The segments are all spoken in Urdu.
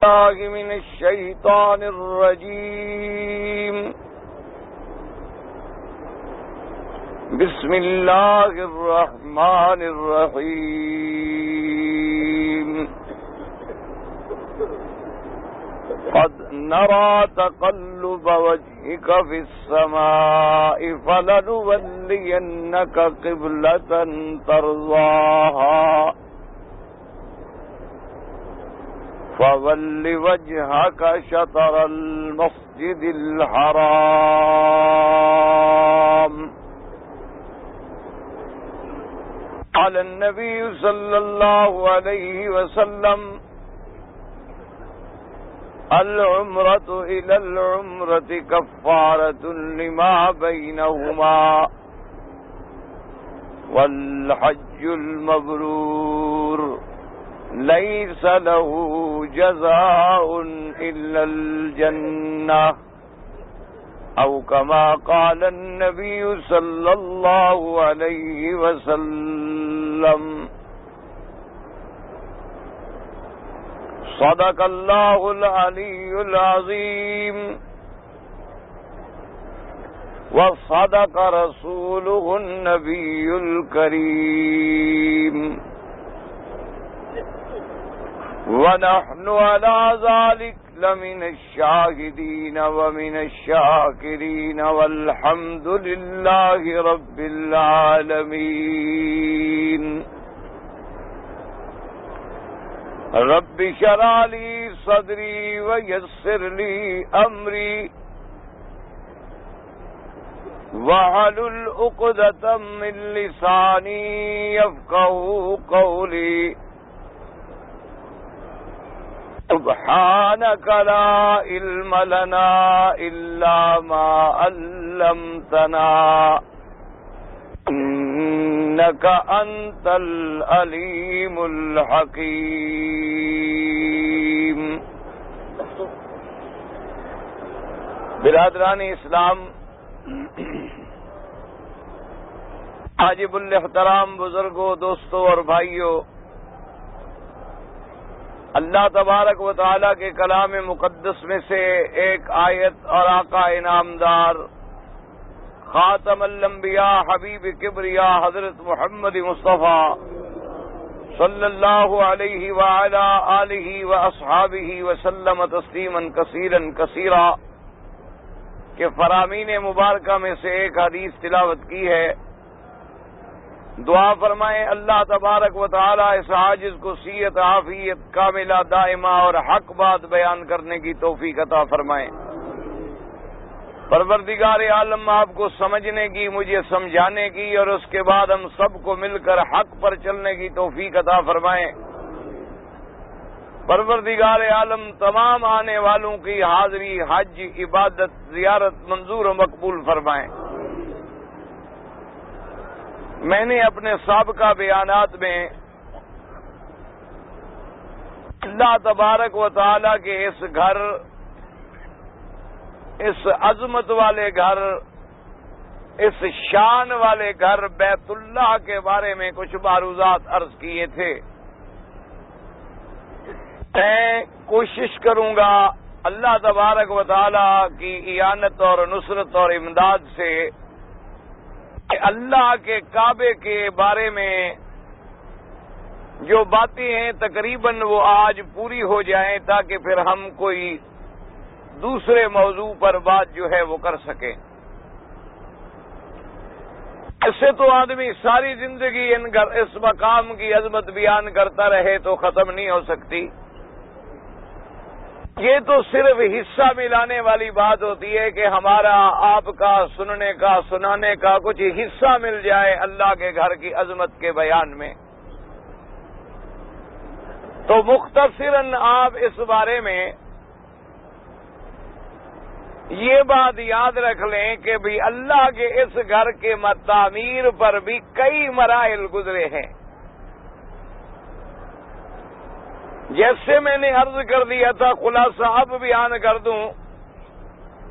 الله من الشيطان الرجيم. بسم الله الرحمن الرحيم. قد نرى تقلب وجهك في السماء فلنولينك قبلة ترضاها فول وجهك شطر المسجد الحرام. قال النبي صلى الله عليه وسلم: العمرة إلى العمرة كفارة لما بينهما والحج المبرور ليس له جزاء إلا الجنة أو كما قال النبي صلى الله عليه وسلم. صدق الله العلي العظيم وصدق رسوله النبي الكريم ونحن على ذلك لمن الشاهدين ومن الشاكرين والحمد لله رب العالمين. رب اشرح لي صدري ويسر لي أمري واحلل عقدة من لساني يفقهوا قولي. سبحانك لا علم لنا إلا ما علمتنا إنك أنت العليم الحكيم. برادران اسلام، عاجب الاحترام بزرگوں، دوستوں اور بھائیوں، اللہ تبارک و تعالیٰ کے کلام مقدس میں سے ایک آیت اور آقا انعامدار خاتم الانبیاء حبیب کبریا حضرت محمد مصطفیٰ صلی اللہ علیہ وعلا آلہ واصحابہ وسلم تسلیما کثیرا کثیرا کے فرامین مبارکہ میں سے ایک حدیث تلاوت کی ہے. دعا فرمائیں اللہ تبارک و تعالی اس عاجز کو صحت عافیت کاملہ دائمہ اور حق بات بیان کرنے کی توفیق عطا فرمائیں. پروردگار عالم آپ کو سمجھنے کی، مجھے سمجھانے کی اور اس کے بعد ہم سب کو مل کر حق پر چلنے کی توفیق عطا فرمائیں. پروردگار عالم تمام آنے والوں کی حاضری، حج، عبادت، زیارت منظور و مقبول فرمائیں. میں نے اپنے سابقہ بیانات میں اللہ تبارک و تعالی کے اس گھر، اس عظمت والے گھر، اس شان والے گھر بیت اللہ کے بارے میں کچھ معروضات عرض کیے تھے. میں کوشش کروں گا اللہ تبارک و تعالی کی اعانت اور نصرت اور امداد سے اللہ کے کعبے کے بارے میں جو باتیں ہیں تقریباً وہ آج پوری ہو جائیں تاکہ پھر ہم کوئی دوسرے موضوع پر بات جو ہے وہ کر سکیں. ایسے تو آدمی ساری زندگی اس مقام کی عظمت بیان کرتا رہے تو ختم نہیں ہو سکتی. یہ تو صرف حصہ ملانے والی بات ہوتی ہے کہ ہمارا آپ کا سننے کا سنانے کا کچھ حصہ مل جائے اللہ کے گھر کی عظمت کے بیان میں. تو مختصراً آپ اس بارے میں یہ بات یاد رکھ لیں کہ بھی اللہ کے اس گھر کے تعمیر پر بھی کئی مراحل گزرے ہیں. جیسے میں نے عرض کر دیا تھا، خلاصہ اب بیان کر دوں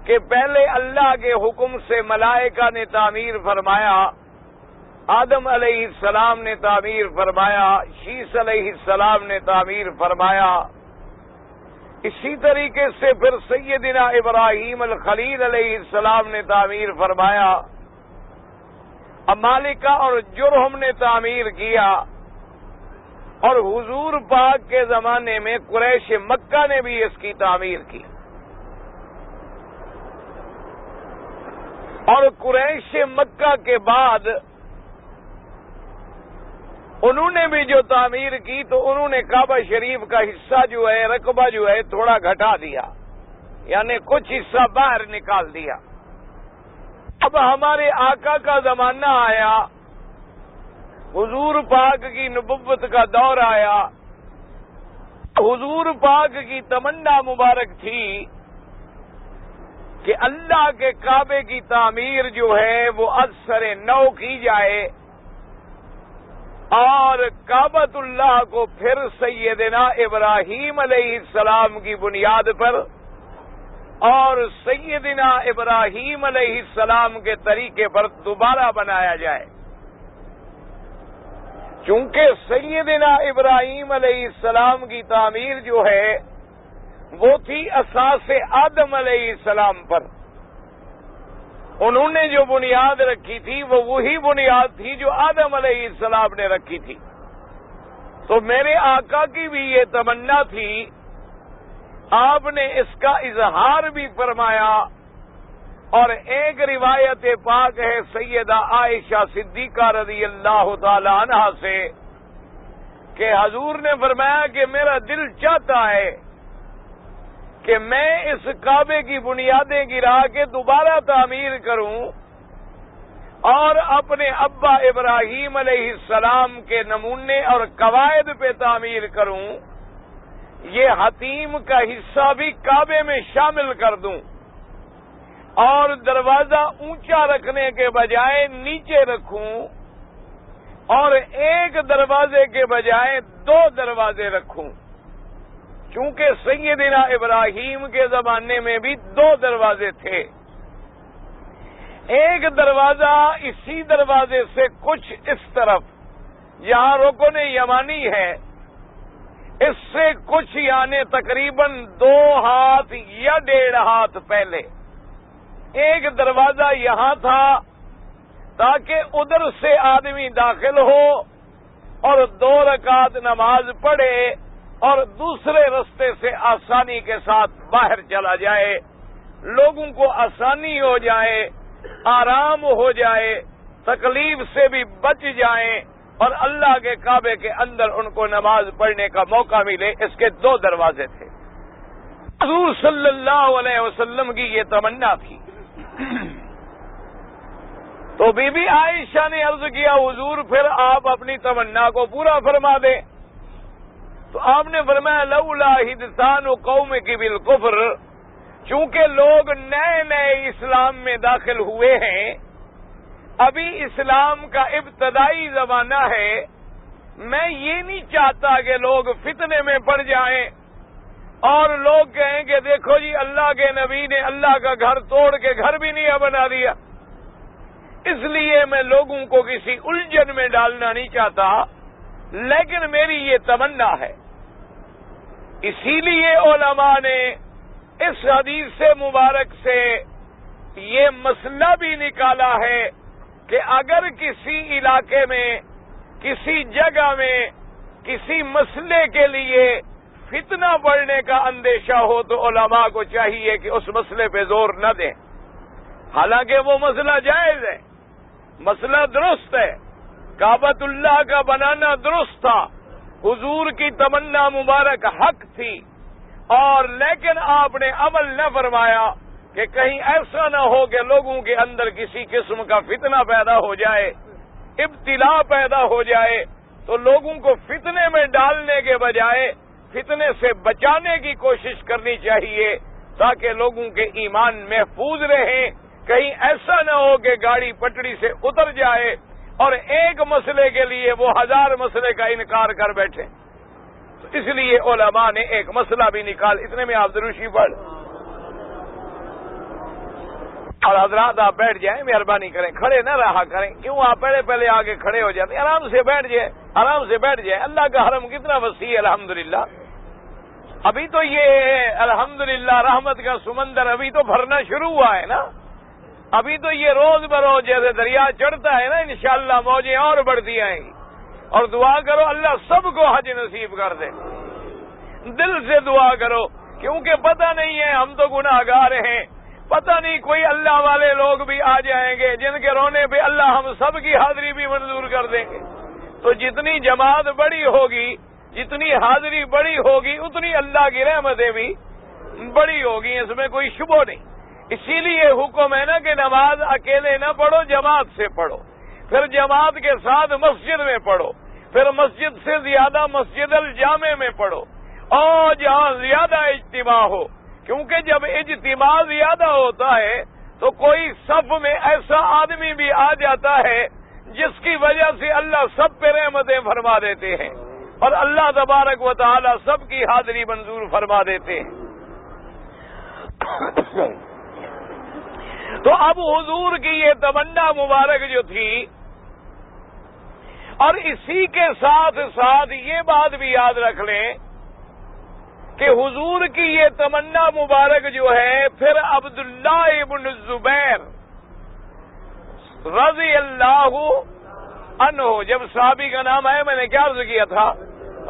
کہ پہلے اللہ کے حکم سے ملائکہ نے تعمیر فرمایا، آدم علیہ السلام نے تعمیر فرمایا، شیس علیہ السلام نے تعمیر فرمایا، اسی طریقے سے پھر سیدنا ابراہیم الخلیل علیہ السلام نے تعمیر فرمایا، امالکہ اور جرہم نے تعمیر کیا، اور حضور پاک کے زمانے میں قریش مکہ نے بھی اس کی تعمیر کی، اور قریش مکہ کے بعد انہوں نے بھی جو تعمیر کی تو انہوں نے کعبہ شریف کا حصہ جو ہے، رقبہ جو ہے، تھوڑا گھٹا دیا، یعنی کچھ حصہ باہر نکال دیا۔ اب ہمارے آقا کا زمانہ آیا، حضور پاک کی نبوت کا دور آیا، حضور پاک کی تمنا مبارک تھی کہ اللہ کے کعبے کی تعمیر جو ہے وہ از سر نو کی جائے، اور کعبۃ اللہ کو پھر سیدنا ابراہیم علیہ السلام کی بنیاد پر اور سیدنا ابراہیم علیہ السلام کے طریقے پر دوبارہ بنایا جائے، چونکہ سیدنا ابراہیم علیہ السلام کی تعمیر جو ہے وہ تھی اساس آدم علیہ السلام پر، انہوں نے جو بنیاد رکھی تھی وہ وہی بنیاد تھی جو آدم علیہ السلام نے رکھی تھی۔ تو میرے آقا کی بھی یہ تمنا تھی، آپ نے اس کا اظہار بھی فرمایا، اور ایک روایت پاک ہے سیدہ عائشہ صدیقہ رضی اللہ تعالی عنہا سے کہ حضور نے فرمایا کہ میرا دل چاہتا ہے کہ میں اس کعبے کی بنیادیں گرا کے دوبارہ تعمیر کروں اور اپنے ابا ابراہیم علیہ السلام کے نمونے اور قواعد پہ تعمیر کروں، یہ حتیم کا حصہ بھی کعبے میں شامل کر دوں، اور دروازہ اونچا رکھنے کے بجائے نیچے رکھوں، اور ایک دروازے کے بجائے 2 دروازے رکھوں، چونکہ سیدنا ابراہیم کے زمانے میں بھی 2 دروازے تھے، ایک دروازہ اسی دروازے سے کچھ اس طرف جہاں رکن یمانی ہے، اس سے کچھ یعنی تقریباً 2 ہاتھ یا 1.5 ہاتھ پہلے ایک دروازہ یہاں تھا تاکہ ادھر سے آدمی داخل ہو اور 2 رکعت نماز پڑھے اور دوسرے رستے سے آسانی کے ساتھ باہر چلا جائے، لوگوں کو آسانی ہو جائے، آرام ہو جائے، تکلیف سے بھی بچ جائیں، اور اللہ کے کعبے کے اندر ان کو نماز پڑھنے کا موقع ملے۔ اس کے 2 دروازے تھے۔ حضور صلی اللہ علیہ وسلم کی یہ تمنا تھی۔ تو بی بی عائشہ نے عرض کیا حضور پھر آپ اپنی تمنا کو پورا فرما دیں، تو آپ نے فرمایا لولا حدثان قومک بالکفر، چونکہ لوگ نئے نئے اسلام میں داخل ہوئے ہیں، ابھی اسلام کا ابتدائی زمانہ ہے، میں یہ نہیں چاہتا کہ لوگ فتنے میں پڑ جائیں اور لوگ کہیں کہ دیکھو جی اللہ کے نبی نے اللہ کا گھر توڑ کے گھر بھی نہیں بنا دیا، اس لیے میں لوگوں کو کسی الجھن میں ڈالنا نہیں چاہتا، لیکن میری یہ تمنا ہے۔ اسی لیے علماء نے اس حدیث مبارک سے یہ مسئلہ بھی نکالا ہے کہ اگر کسی علاقے میں، کسی جگہ میں، کسی مسئلے کے لیے فتنہ بڑھنے کا اندیشہ ہو تو علماء کو چاہیے کہ اس مسئلے پہ زور نہ دیں، حالانکہ وہ مسئلہ جائز ہے، مسئلہ درست ہے، کعبۃ اللہ کا بنانا درست تھا، حضور کی تمنا مبارک حق تھی، اور لیکن آپ نے عمل نہ فرمایا کہ کہیں ایسا نہ ہو کہ لوگوں کے اندر کسی قسم کا فتنہ پیدا ہو جائے، ابتلا پیدا ہو جائے، تو لوگوں کو فتنے میں ڈالنے کے بجائے فتنے سے بچانے کی کوشش کرنی چاہیے تاکہ لوگوں کے ایمان محفوظ رہیں، کہیں ایسا نہ ہو کہ گاڑی پٹڑی سے اتر جائے اور ایک مسئلے کے لیے وہ 1000 مسئلے کا انکار کر بیٹھے۔ تو اس لیے علماء نے ایک مسئلہ بھی نکال، اتنے میں آپ دروشی پڑھ اور حضرات آپ بیٹھ جائیں، مہربانی کریں، کھڑے نہ رہا کریں، کیوں آپ پہلے آگے کھڑے ہو جاتے ہیں، آرام سے بیٹھ جائیں، آرام سے بیٹھ جائیں، اللہ کا حرم کتنا وسیع ہے الحمدللہ۔ ابھی تو یہ الحمدللہ رحمت کا سمندر ابھی تو بھرنا شروع ہوا ہے نا. ابھی تو یہ روز بروز جیسے دریا چڑھتا ہے نا، انشاءاللہ موجیں اور بڑھتی آئیں گی. اور دعا کرو اللہ سب کو حج نصیب کر دے. دل سے دعا کرو، کیونکہ پتہ نہیں ہے، ہم تو گناہگار ہیں، پتہ نہیں کوئی اللہ والے لوگ بھی آ جائیں گے جن کے رونے پہ اللہ ہم سب کی حاضری بھی منظور کر دیں گے. تو جتنی جماعت بڑی ہوگی، جتنی حاضری بڑی ہوگی، اتنی اللہ کی رحمتیں بھی بڑی ہوگی، اس میں کوئی شبہ نہیں. اسی لیے حکم ہے نا کہ نماز اکیلے نہ پڑھو، جماعت سے پڑھو، پھر جماعت کے ساتھ مسجد میں پڑھو، پھر مسجد سے زیادہ مسجد الجامع میں پڑھو، اور جہاں زیادہ اجتماع ہو، کیونکہ جب اجتماع زیادہ ہوتا ہے تو کوئی صف میں ایسا آدمی بھی آ جاتا ہے جس کی وجہ سے اللہ سب پہ رحمتیں فرما دیتے ہیں، اور اللہ تبارک و تعالی سب کی حاضری منظور فرما دیتے ہیں. تو اب حضور کی یہ تمنا مبارک جو تھی، اور اسی کے ساتھ ساتھ یہ بات بھی یاد رکھ لیں کہ حضور کی یہ تمنا مبارک جو ہے، پھر عبداللہ ابن الزبیر رضی اللہ عنہ، جب صحابی کا نام ہے میں نے کیا عرض کیا تھا،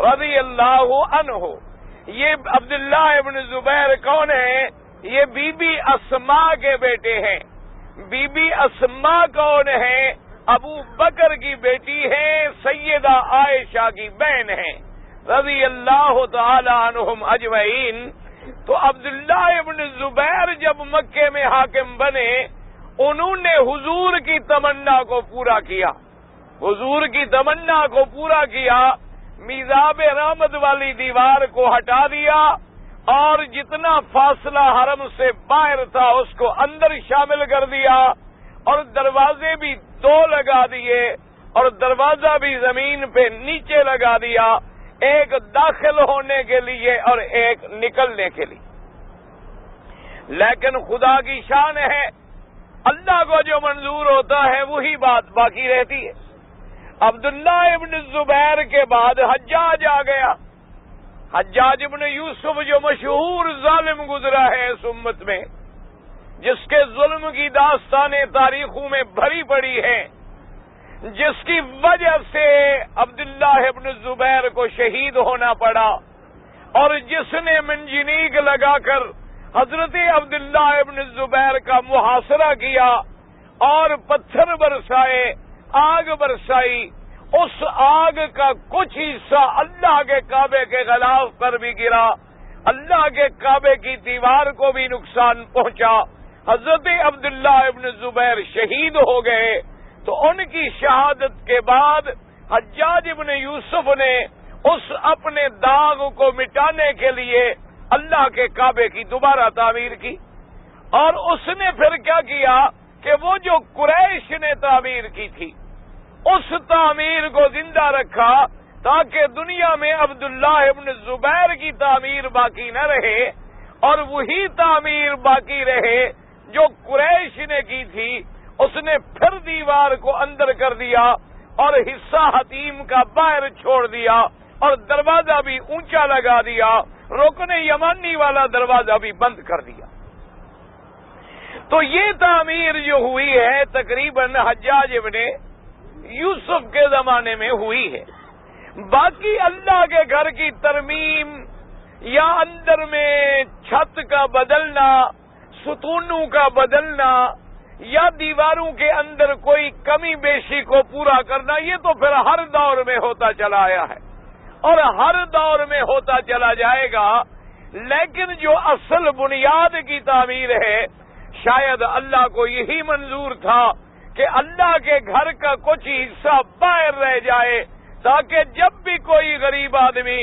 رضی اللہ عنہ. یہ عبداللہ ابن زبیر کون ہے؟ یہ بی بی اسماء کے بیٹے ہیں. بی بی اسماء کون ہے؟ ابو بکر کی بیٹی ہے، سیدہ عائشہ کی بہن ہیں، رضی اللہ تعالی عنہم اجمعین. تو عبداللہ ابن زبیر جب مکے میں حاکم بنے، انہوں نے حضور کی تمنا کو پورا کیا، حضور کی تمنا کو پورا کیا. میزاب رحمت والی دیوار کو ہٹا دیا، اور جتنا فاصلہ حرم سے باہر تھا اس کو اندر شامل کر دیا، اور دروازے بھی 2 لگا دیے، اور دروازہ بھی زمین پہ نیچے لگا دیا، ایک داخل ہونے کے لیے اور ایک نکلنے کے لیے. لیکن خدا کی شان ہے، اللہ کو جو منظور ہوتا ہے وہی بات باقی رہتی ہے. عبداللہ ابن الزبیر کے بعد حجاج آ گیا. حجاج ابن یوسف جو مشہور ظالم گزرا ہے اس امت میں، جس کے ظلم کی داستانیں تاریخوں میں بھری پڑی ہیں، جس کی وجہ سے عبداللہ ابن الزبیر کو شہید ہونا پڑا، اور جس نے منجنیق لگا کر حضرت عبداللہ ابن الزبیر کا محاصرہ کیا اور پتھر برسائے، آگ برسائی. اس آگ کا کچھ حصہ اللہ کے کعبے کے غلاف پر بھی گرا، اللہ کے کعبے کی دیوار کو بھی نقصان پہنچا. حضرت عبداللہ ابن زبیر شہید ہو گئے. تو ان کی شہادت کے بعد حجاج ابن یوسف نے اس اپنے داغ کو مٹانے کے لیے اللہ کے کعبے کی دوبارہ تعمیر کی. اور اس نے پھر کیا کیا کہ وہ جو قریش نے تعمیر کی تھی اس تعمیر کو زندہ رکھا، تاکہ دنیا میں عبداللہ ابن زبیر کی تعمیر باقی نہ رہے، اور وہی تعمیر باقی رہے جو قریش نے کی تھی. اس نے پھر دیوار کو اندر کر دیا اور حصہ حتیم کا باہر چھوڑ دیا، اور دروازہ بھی اونچا لگا دیا، رکن یمانی والا دروازہ بھی بند کر دیا. تو یہ تعمیر جو ہوئی ہے تقریباً حجاج ابن یوسف کے زمانے میں ہوئی ہے. باقی اللہ کے گھر کی ترمیم یا اندر میں چھت کا بدلنا، ستونوں کا بدلنا، یا دیواروں کے اندر کوئی کمی بیشی کو پورا کرنا، یہ تو پھر ہر دور میں ہوتا چلا آیا ہے اور ہر دور میں ہوتا چلا جائے گا. لیکن جو اصل بنیاد کی تعمیر ہے، شاید اللہ کو یہی منظور تھا کہ اللہ کے گھر کا کچھ حصہ باہر رہ جائے، تاکہ جب بھی کوئی غریب آدمی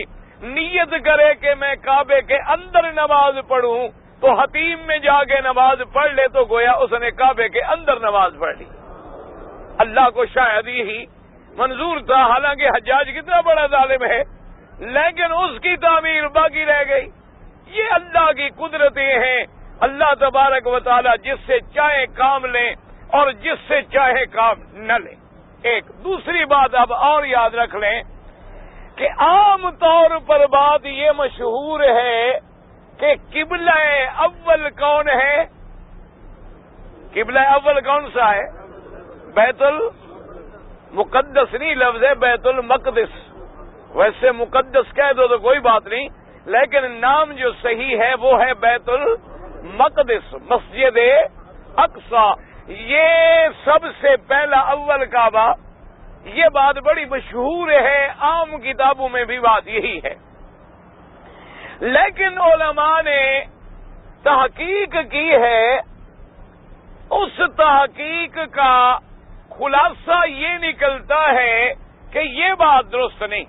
نیت کرے کہ میں کعبے کے اندر نماز پڑھوں تو حتیم میں جا کے نماز پڑھ لے، تو گویا اس نے کعبے کے اندر نماز پڑھ لی. اللہ کو شاید یہی منظور تھا. حالانکہ حجاج کتنا بڑا ظالم ہے، لیکن اس کی تعمیر باقی رہ گئی. یہ اللہ کی قدرتیں ہیں. اللہ تبارک و تعالی جس سے چاہے کام لیں اور جس سے چاہے کام نہ لیں. ایک دوسری بات اب اور یاد رکھ لیں کہ عام طور پر بات یہ مشہور ہے کہ قبلہ اول کون ہے؟ قبلہ اول کون سا ہے؟ بیت المقدس نہیں، لفظ ہے بیت المقدس. ویسے مقدس کہہ دو تو کوئی بات نہیں، لیکن نام جو صحیح ہے وہ ہے بیت المقدس، مسجد اقصی. یہ سب سے پہلا اول کعبہ، یہ بات بڑی مشہور ہے، عام کتابوں میں بھی بات یہی ہے. لیکن علماء نے تحقیق کی ہے، اس تحقیق کا خلاصہ یہ نکلتا ہے کہ یہ بات درست نہیں.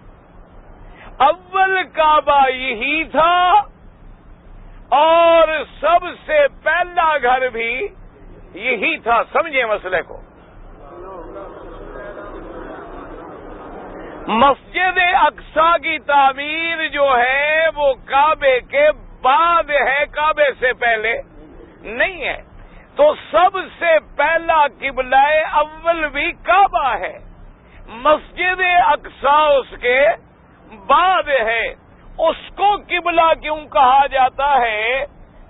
اول کعبہ یہی تھا اور سب سے پہلا گھر بھی یہی تھا. سمجھے مسئلے کو. مسجد اقصی کی تعمیر جو ہے وہ کعبے کے بعد ہے، کعبے سے پہلے نہیں ہے. تو سب سے پہلا قبلہ اول بھی کعبہ ہے، مسجد اقصی اس کے بعد ہے. اس کو قبلہ کیوں کہا جاتا ہے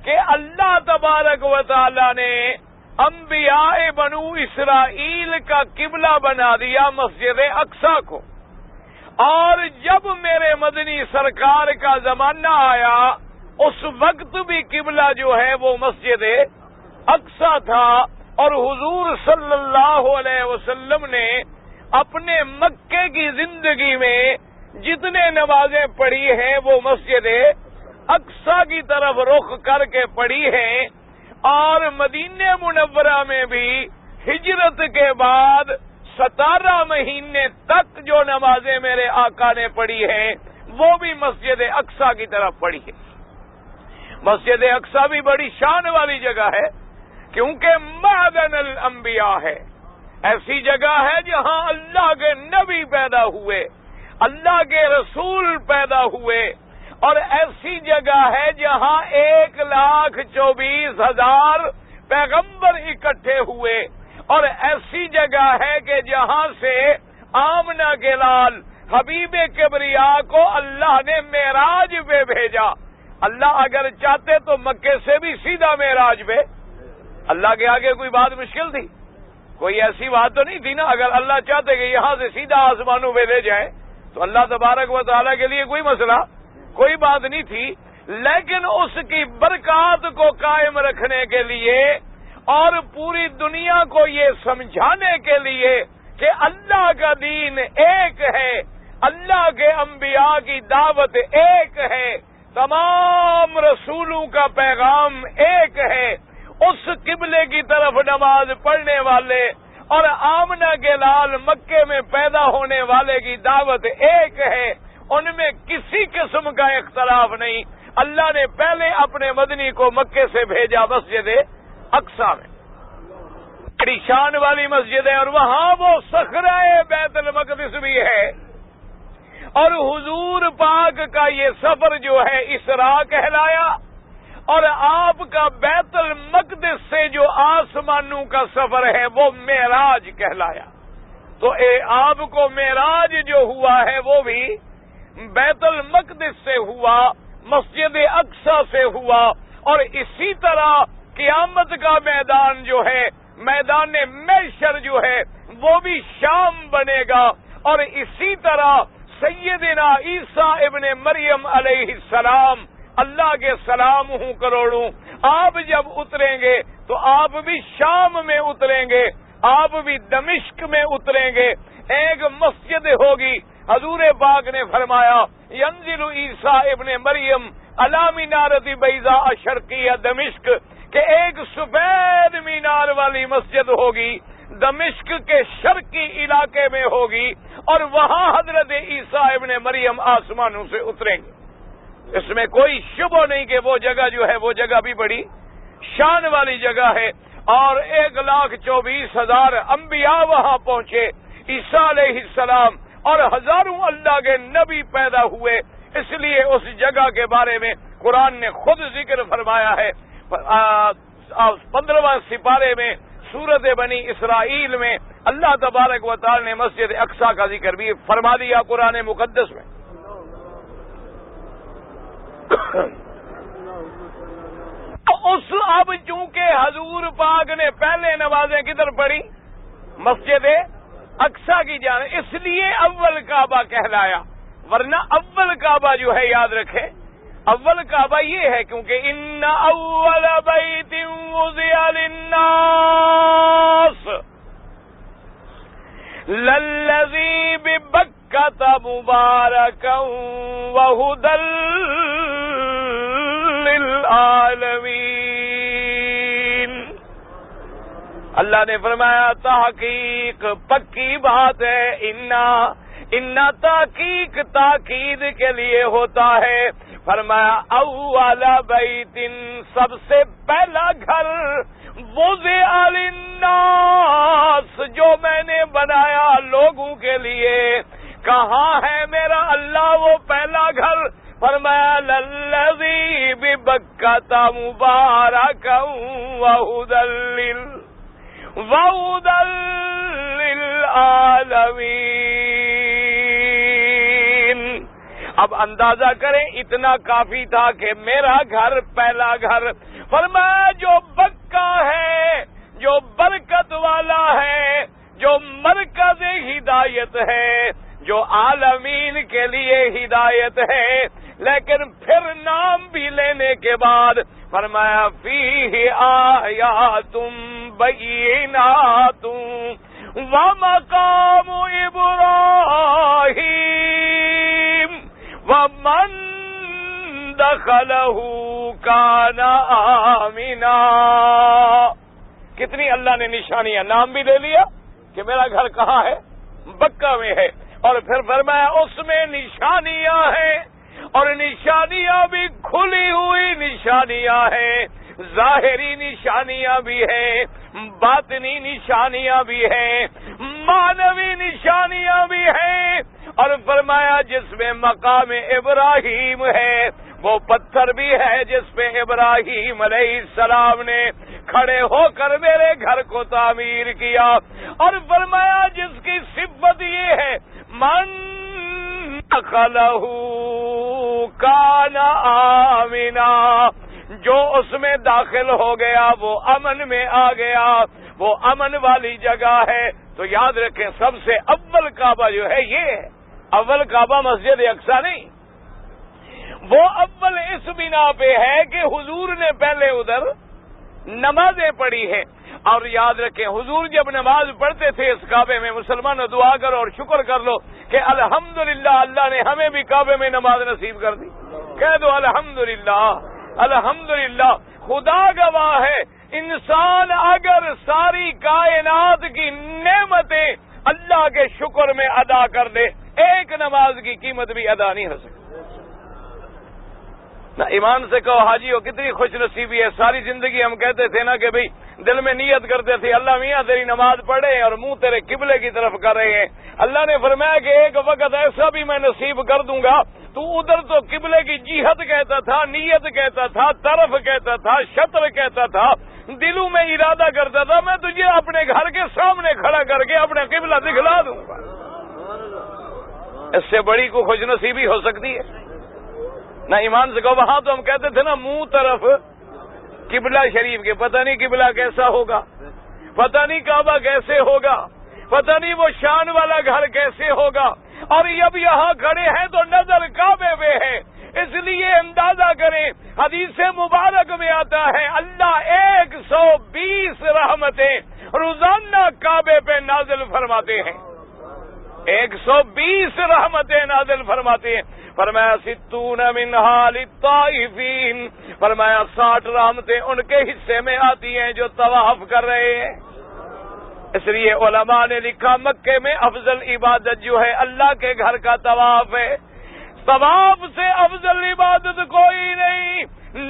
کہ اللہ تبارک و تعالی نے انبیاء بنو اسرائیل کا قبلہ بنا دیا مسجد اقصی کو. اور جب میرے مدنی سرکار کا زمانہ آیا اس وقت بھی قبلہ جو ہے وہ مسجد اقصی تھا. اور حضور صلی اللہ علیہ وسلم نے اپنے مکے کی زندگی میں جتنے نمازیں پڑھی ہیں وہ مسجد اقصی کی طرف رخ کر کے پڑھی ہیں. اور مدینہ منورہ میں بھی ہجرت کے بعد 17 مہینے تک جو نمازیں میرے آقا نے پڑھی ہیں وہ بھی مسجد اقصی کی طرف پڑھی ہے. مسجد اقصی بھی بڑی شان والی جگہ ہے کیونکہ معدن الانبیاء ہے. ایسی جگہ ہے جہاں اللہ کے نبی پیدا ہوئے، اللہ کے رسول پیدا ہوئے. اور ایسی جگہ ہے جہاں 1,24,000 پیغمبر اکٹھے ہوئے. اور ایسی جگہ ہے کہ جہاں سے آمنہ کے لال حبیب کبریا کو اللہ نے معراج پہ بھیجا. اللہ اگر چاہتے تو مکے سے بھی سیدھا معراج پہ. اللہ کے آگے کوئی بات مشکل تھی؟ کوئی ایسی بات تو نہیں تھی نا. اگر اللہ چاہتے کہ یہاں سے سیدھا آسمانوں پہ لے جائے تو اللہ تبارک و تعالیٰ کے لیے کوئی مسئلہ، کوئی بات نہیں تھی. لیکن اس کی برکات کو قائم رکھنے کے لیے اور پوری دنیا کو یہ سمجھانے کے لیے کہ اللہ کا دین ایک ہے، اللہ کے انبیاء کی دعوت ایک ہے، تمام رسولوں کا پیغام ایک ہے، اس قبلے کی طرف نماز پڑھنے والے اور آمنہ کے لال مکے میں پیدا ہونے والے کی دعوت ایک ہے، ان میں کسی قسم کا اختلاف نہیں. اللہ نے پہلے اپنے مدنی کو مکے سے بھیجا مسجد اقصی میں، بڑی شان والی مسجد ہے. اور وہاں وہ صخرہ بیت المقدس بھی ہے. اور حضور پاک کا یہ سفر جو ہے اسراء کہلایا، اور آپ کا بیت المقدس سے جو آسمانوں کا سفر ہے وہ معراج کہلایا. تو آپ کو معراج جو ہوا ہے وہ بھی بیت المقدس سے ہوا، مسجد اقصی سے ہوا. اور اسی طرح قیامت کا میدان جو ہے، میدان محشر جو ہے وہ بھی شام بنے گا. اور اسی طرح سیدنا عیسیٰ ابن مریم علیہ السلام، اللہ کے سلام ہوں کروڑوں، آپ جب اتریں گے تو آپ بھی شام میں اتریں گے، آپ بھی دمشق میں اتریں گے. ایک مسجد ہوگی، حضور پاک نے فرمایا ینزل عیسیٰ ابن مریم علی مینارۃ بیضاء شرقیہ دمشق، کہ ایک سفید مینار والی مسجد ہوگی دمشق کے شرقی علاقے میں ہوگی، اور وہاں حضرت عیسیٰ ابن مریم آسمانوں سے اتریں گے. اس میں کوئی شبہ نہیں کہ وہ جگہ جو ہے وہ جگہ بھی بڑی شان والی جگہ ہے. اور 1,24,000 انبیاء وہاں پہنچے، عیسیٰ علیہ السلام، اور ہزاروں اللہ کے نبی پیدا ہوئے. اس لیے اس جگہ کے بارے میں قرآن نے خود ذکر فرمایا ہے 15واں سپارے میں سورۃ بنی اسرائیل میں اللہ تبارک و تعالی نے مسجد اقصی کا ذکر بھی فرما دیا قرآن مقدس میں. اب چونکہ حضور پاک نے پہلے نمازیں کدھر پڑھی؟ مسجد اقصی کی جانب، اس لیے اول کعبہ کہلایا، ورنہ اول کعبہ جو ہے یاد رکھے، اول کعبہ یہ ہے کیونکہ ان اول بیت وضع للناس للذی ببکۃ مبارکا وہدی للعالمین۔ اللہ نے فرمایا تحقیق پکی بات ہے، انا تحقیق تاکید کے لیے ہوتا ہے۔ فرمایا اول بیت سب سے پہلا گھر وضع للناس جو میں نے بنایا لوگوں کے لیے، کہاں ہے میرا اللہ وہ پہلا گھر؟ فرمایا للذی ببکۃ مبارکا وہدی للعالمین۔ اب اندازہ کریں اتنا کافی تھا کہ میرا گھر پہلا گھر، فرمایا جو بکا ہے، جو برکت والا ہے، جو مرکز ہدایت ہے، جو عالمین کے لیے ہدایت ہے، لیکن پھر نام بھی لینے کے بعد فرمایا فیہ آیات بینات ومقام ابراہیم ومن دخلہ کان آمنا۔ کتنی اللہ نے نشانیاں، نام بھی دے لیا کہ میرا گھر کہاں ہے، بکہ میں ہے، اور پھر فرمایا اس میں نشانیاں ہیں، اور نشانیاں بھی کھلی ہوئی نشانیاں ہیں، ظاہری نشانیاں بھی ہیں، باطنی نشانیاں بھی ہیں، معنوی نشانیاں بھی ہیں، اور فرمایا جس میں مقام ابراہیم ہے وہ پتھر بھی ہے جس پہ ابراہیم علیہ السلام نے کھڑے ہو کر میرے گھر کو تعمیر کیا، اور فرمایا جس کی صفت یہ ہے من دخلہ کان آمنا، جو اس میں داخل ہو گیا وہ امن میں آ گیا، وہ امن والی جگہ ہے۔ تو یاد رکھیں سب سے اول کعبہ جو ہے یہ ہے، اول کعبہ مسجد اقصی نہیں، وہ اول اس بنا پہ ہے کہ حضور نے پہلے ادھر نمازیں پڑھی ہیں، اور یاد رکھیں حضور جب نماز پڑھتے تھے اس کعبے میں، مسلمان دعا کرو اور شکر کر لو کہ الحمدللہ اللہ نے ہمیں بھی کعبے میں نماز نصیب کر دی، کہہ دو الحمدللہ الحمدللہ۔ خدا گواہ ہے انسان اگر ساری کائنات کی نعمتیں اللہ کے شکر میں ادا کر دے، ایک نماز کی قیمت بھی ادا نہیں ہو سکتی۔ نہ ایمان سے کہو حاجی ہو کتنی خوش نصیبی ہے، ساری زندگی ہم کہتے تھے نا کہ بھئی دل میں نیت کرتے تھے اللہ میاں تیری نماز پڑھے اور منہ تیرے قبلے کی طرف کر رہے ہیں، اللہ نے فرمایا کہ ایک وقت ایسا بھی میں نصیب کر دوں گا، تو ادھر تو قبلے کی جہت کہتا تھا، نیت کہتا تھا، طرف کہتا تھا، شطر کہتا تھا، دلوں میں ارادہ کرتا تھا میں تجھے اپنے گھر کے سامنے کھڑا کر کے اپنا قبلہ دکھلا دوں گا۔ اس سے بڑی کو خوش نصیبی ہو سکتی ہے؟ نہ ایمان سے کہو، وہاں تو ہم کہتے تھے نا منہ طرف قبلہ شریف کے، پتہ نہیں قبلہ کیسا ہوگا، پتہ نہیں کعبہ کیسے ہوگا، پتہ نہیں وہ شان والا گھر کیسے ہوگا، اور جب یہاں کھڑے ہیں تو نظر کعبے پہ ہے، اس لیے اندازہ کریں حدیث مبارک میں آتا ہے اللہ 120 رحمتیں روزانہ کعبے پہ نازل فرماتے ہیں، 120 رحمتیں نازل فرماتے ہیں۔ فرمایا 60 منہا للطائفین، فرمایا 60 رحمتیں ان کے حصے میں آتی ہیں جو طواف کر رہے ہیں۔ اس لیے علماء نے لکھا مکے میں افضل عبادت جو ہے اللہ کے گھر کا طواف ہے، طواف سے افضل عبادت کوئی نہیں۔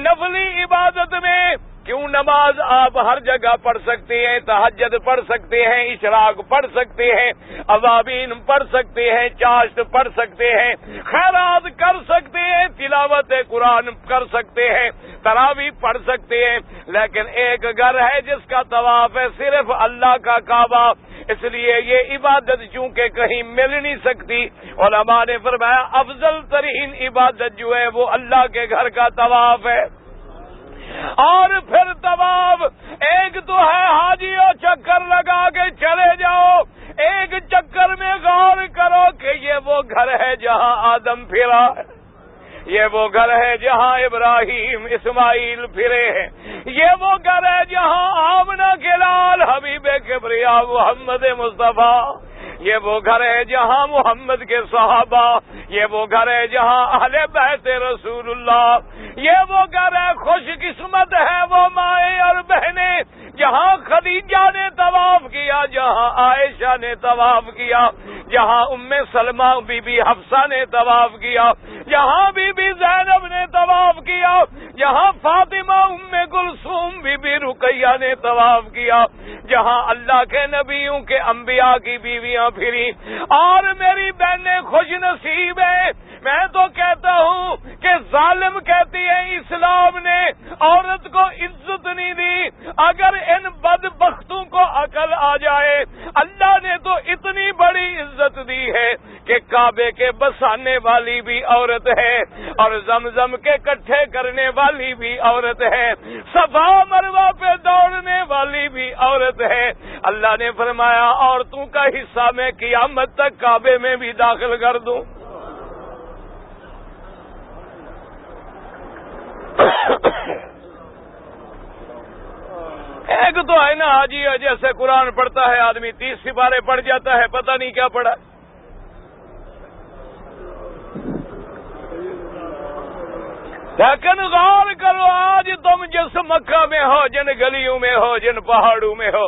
نفلی عبادت میں کیوں نماز آپ ہر جگہ پڑھ سکتے ہیں، تہجد پڑھ سکتے ہیں، اشراق پڑھ سکتے ہیں، اوابین پڑھ سکتے ہیں، چاشت پڑھ سکتے ہیں، خیرات کر سکتے ہیں، تلاوت قرآن کر سکتے ہیں، تراویح پڑھ سکتے ہیں، لیکن ایک گھر ہے جس کا طواف ہے صرف اللہ کا کعبہ، اس لیے یہ عبادت چونکہ کہیں مل نہیں سکتی، علماء نے فرمایا افضل ترین عبادت جو ہے وہ اللہ کے گھر کا طواف ہے۔ اور پھر طواف ایک تو ہے حاجیوں چکر لگا کے چلے جاؤ، ایک چکر میں غور کرو کہ یہ وہ گھر ہے جہاں آدم پھرا ہے، یہ وہ گھر ہے جہاں ابراہیم اسماعیل پھرے ہیں، یہ وہ گھر ہے جہاں آمنہ کے لال حبیب کبریا محمد مصطفیٰ، یہ وہ گھر ہے جہاں محمد کے صحابہ، یہ وہ گھر ہے جہاں اہل بیت رسول اللہ، یہ وہ گھر ہے خوش قسمت ہے وہ مائیں اور بہنیں جہاں خدیجہ نے طواف کیا، جہاں عائشہ نے طواف کیا، جہاں ام سلمہ بی بی حفصہ نے طواف کیا، جہاں بی بی زینب نے طواف کیا، جہاں فاطمہ ام کلثوم بی بی رقیہ نے طواف کیا، جہاں اللہ کے نبیوں کے انبیاء کی بیویاں پھری، اور میری بہنیں خوش نصیب ہیں۔ میں تو کہتا ہوں کہ ظالم کہتی ہے اسلام نے عورت کو عزت نہیں دی، اگر ان بدبختوں کو عقل آ جائے، اللہ نے تو اتنی بڑی عزت دی ہے کہ کعبے کے بسانے والی بھی عورت ہے، اور زمزم کے کٹھے کرنے والی بھی عورت ہے، صفا مروہ پہ دوڑنے والی بھی عورت ہے۔ اللہ نے فرمایا عورتوں کا حصہ میں قیامت تک کعبے میں بھی داخل کر دوں۔ ایک تو ہے نا حاجی جیسے قرآن پڑھتا ہے آدمی 30 سپارے پڑھ جاتا ہے، پتہ نہیں کیا پڑھا۔ لیکن غور کرو آج تم جس مکہ میں ہو، جن گلیوں میں ہو، جن پہاڑوں میں ہو،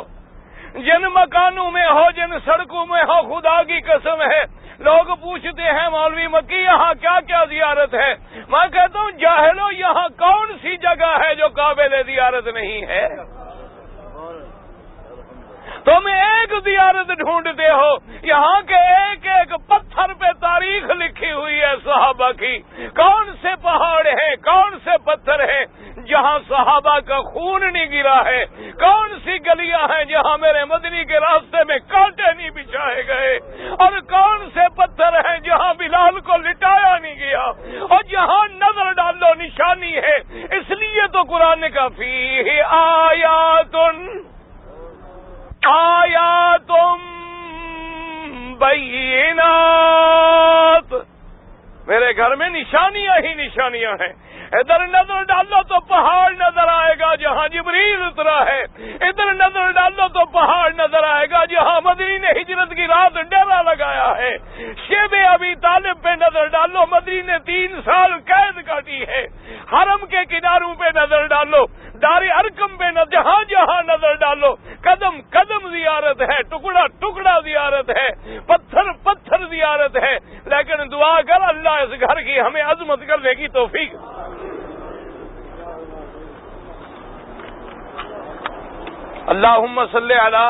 جن مکانوں میں ہو، جن سڑکوں میں ہو، خدا کی قسم ہے لوگ پوچھتے ہیں مولوی مکی یہاں کیا کیا زیارت ہے؟ میں کہتا ہوں جاہلو یہاں کون سی جگہ ہے جو قابل زیارت نہیں ہے؟ تم ایک زیارت ڈھونڈتے ہو، یہاں کے ایک ایک پتھر پہ تاریخ لکھی ہوئی ہے صحابہ کی، کون سے پہاڑ ہیں، کون سے پتھر ہیں جہاں صحابہ کا خون نہیں گرا ہے، کون سی گلیاں ہیں جہاں میرے مدنی کے راستے میں کانٹے نہیں بچھائے گئے، اور کون سے پتھر ہیں جہاں بلال کو لٹایا نہیں گیا، اور جہاں نظر ڈالو نشانی ہے۔ اس لیے تو قرآن نے کہا فیہ آیاتم بینات، میرے گھر میں نشانیاں ہی نشانیاں ہیں۔ ادھر نظر ڈالو تو پہاڑ نظر آئے گا جہاں جبریل اترا ہے، ادھر نظر ڈالو تو پہاڑ نظر آئے گا جہاں مدنی نے ہجرت کی رات ڈیرا لگایا ہے، شیب ابی طالب پہ نظر ڈالو، مدنی نے 3 سال قید کاٹی ہے، حرم کے کناروں پہ نظر ڈالو، دار ارقم پہ جہاں جہاں نظر ڈالو، قدم قدم زیارت ہے، ٹکڑا ٹکڑا زیارت ہے، پتھر پتھر زیارت ہے۔ لیکن دعا کر اللہ اس گھر کی ہمیں عظمت کرنے کی توفیق۔ اللہم صلی علی،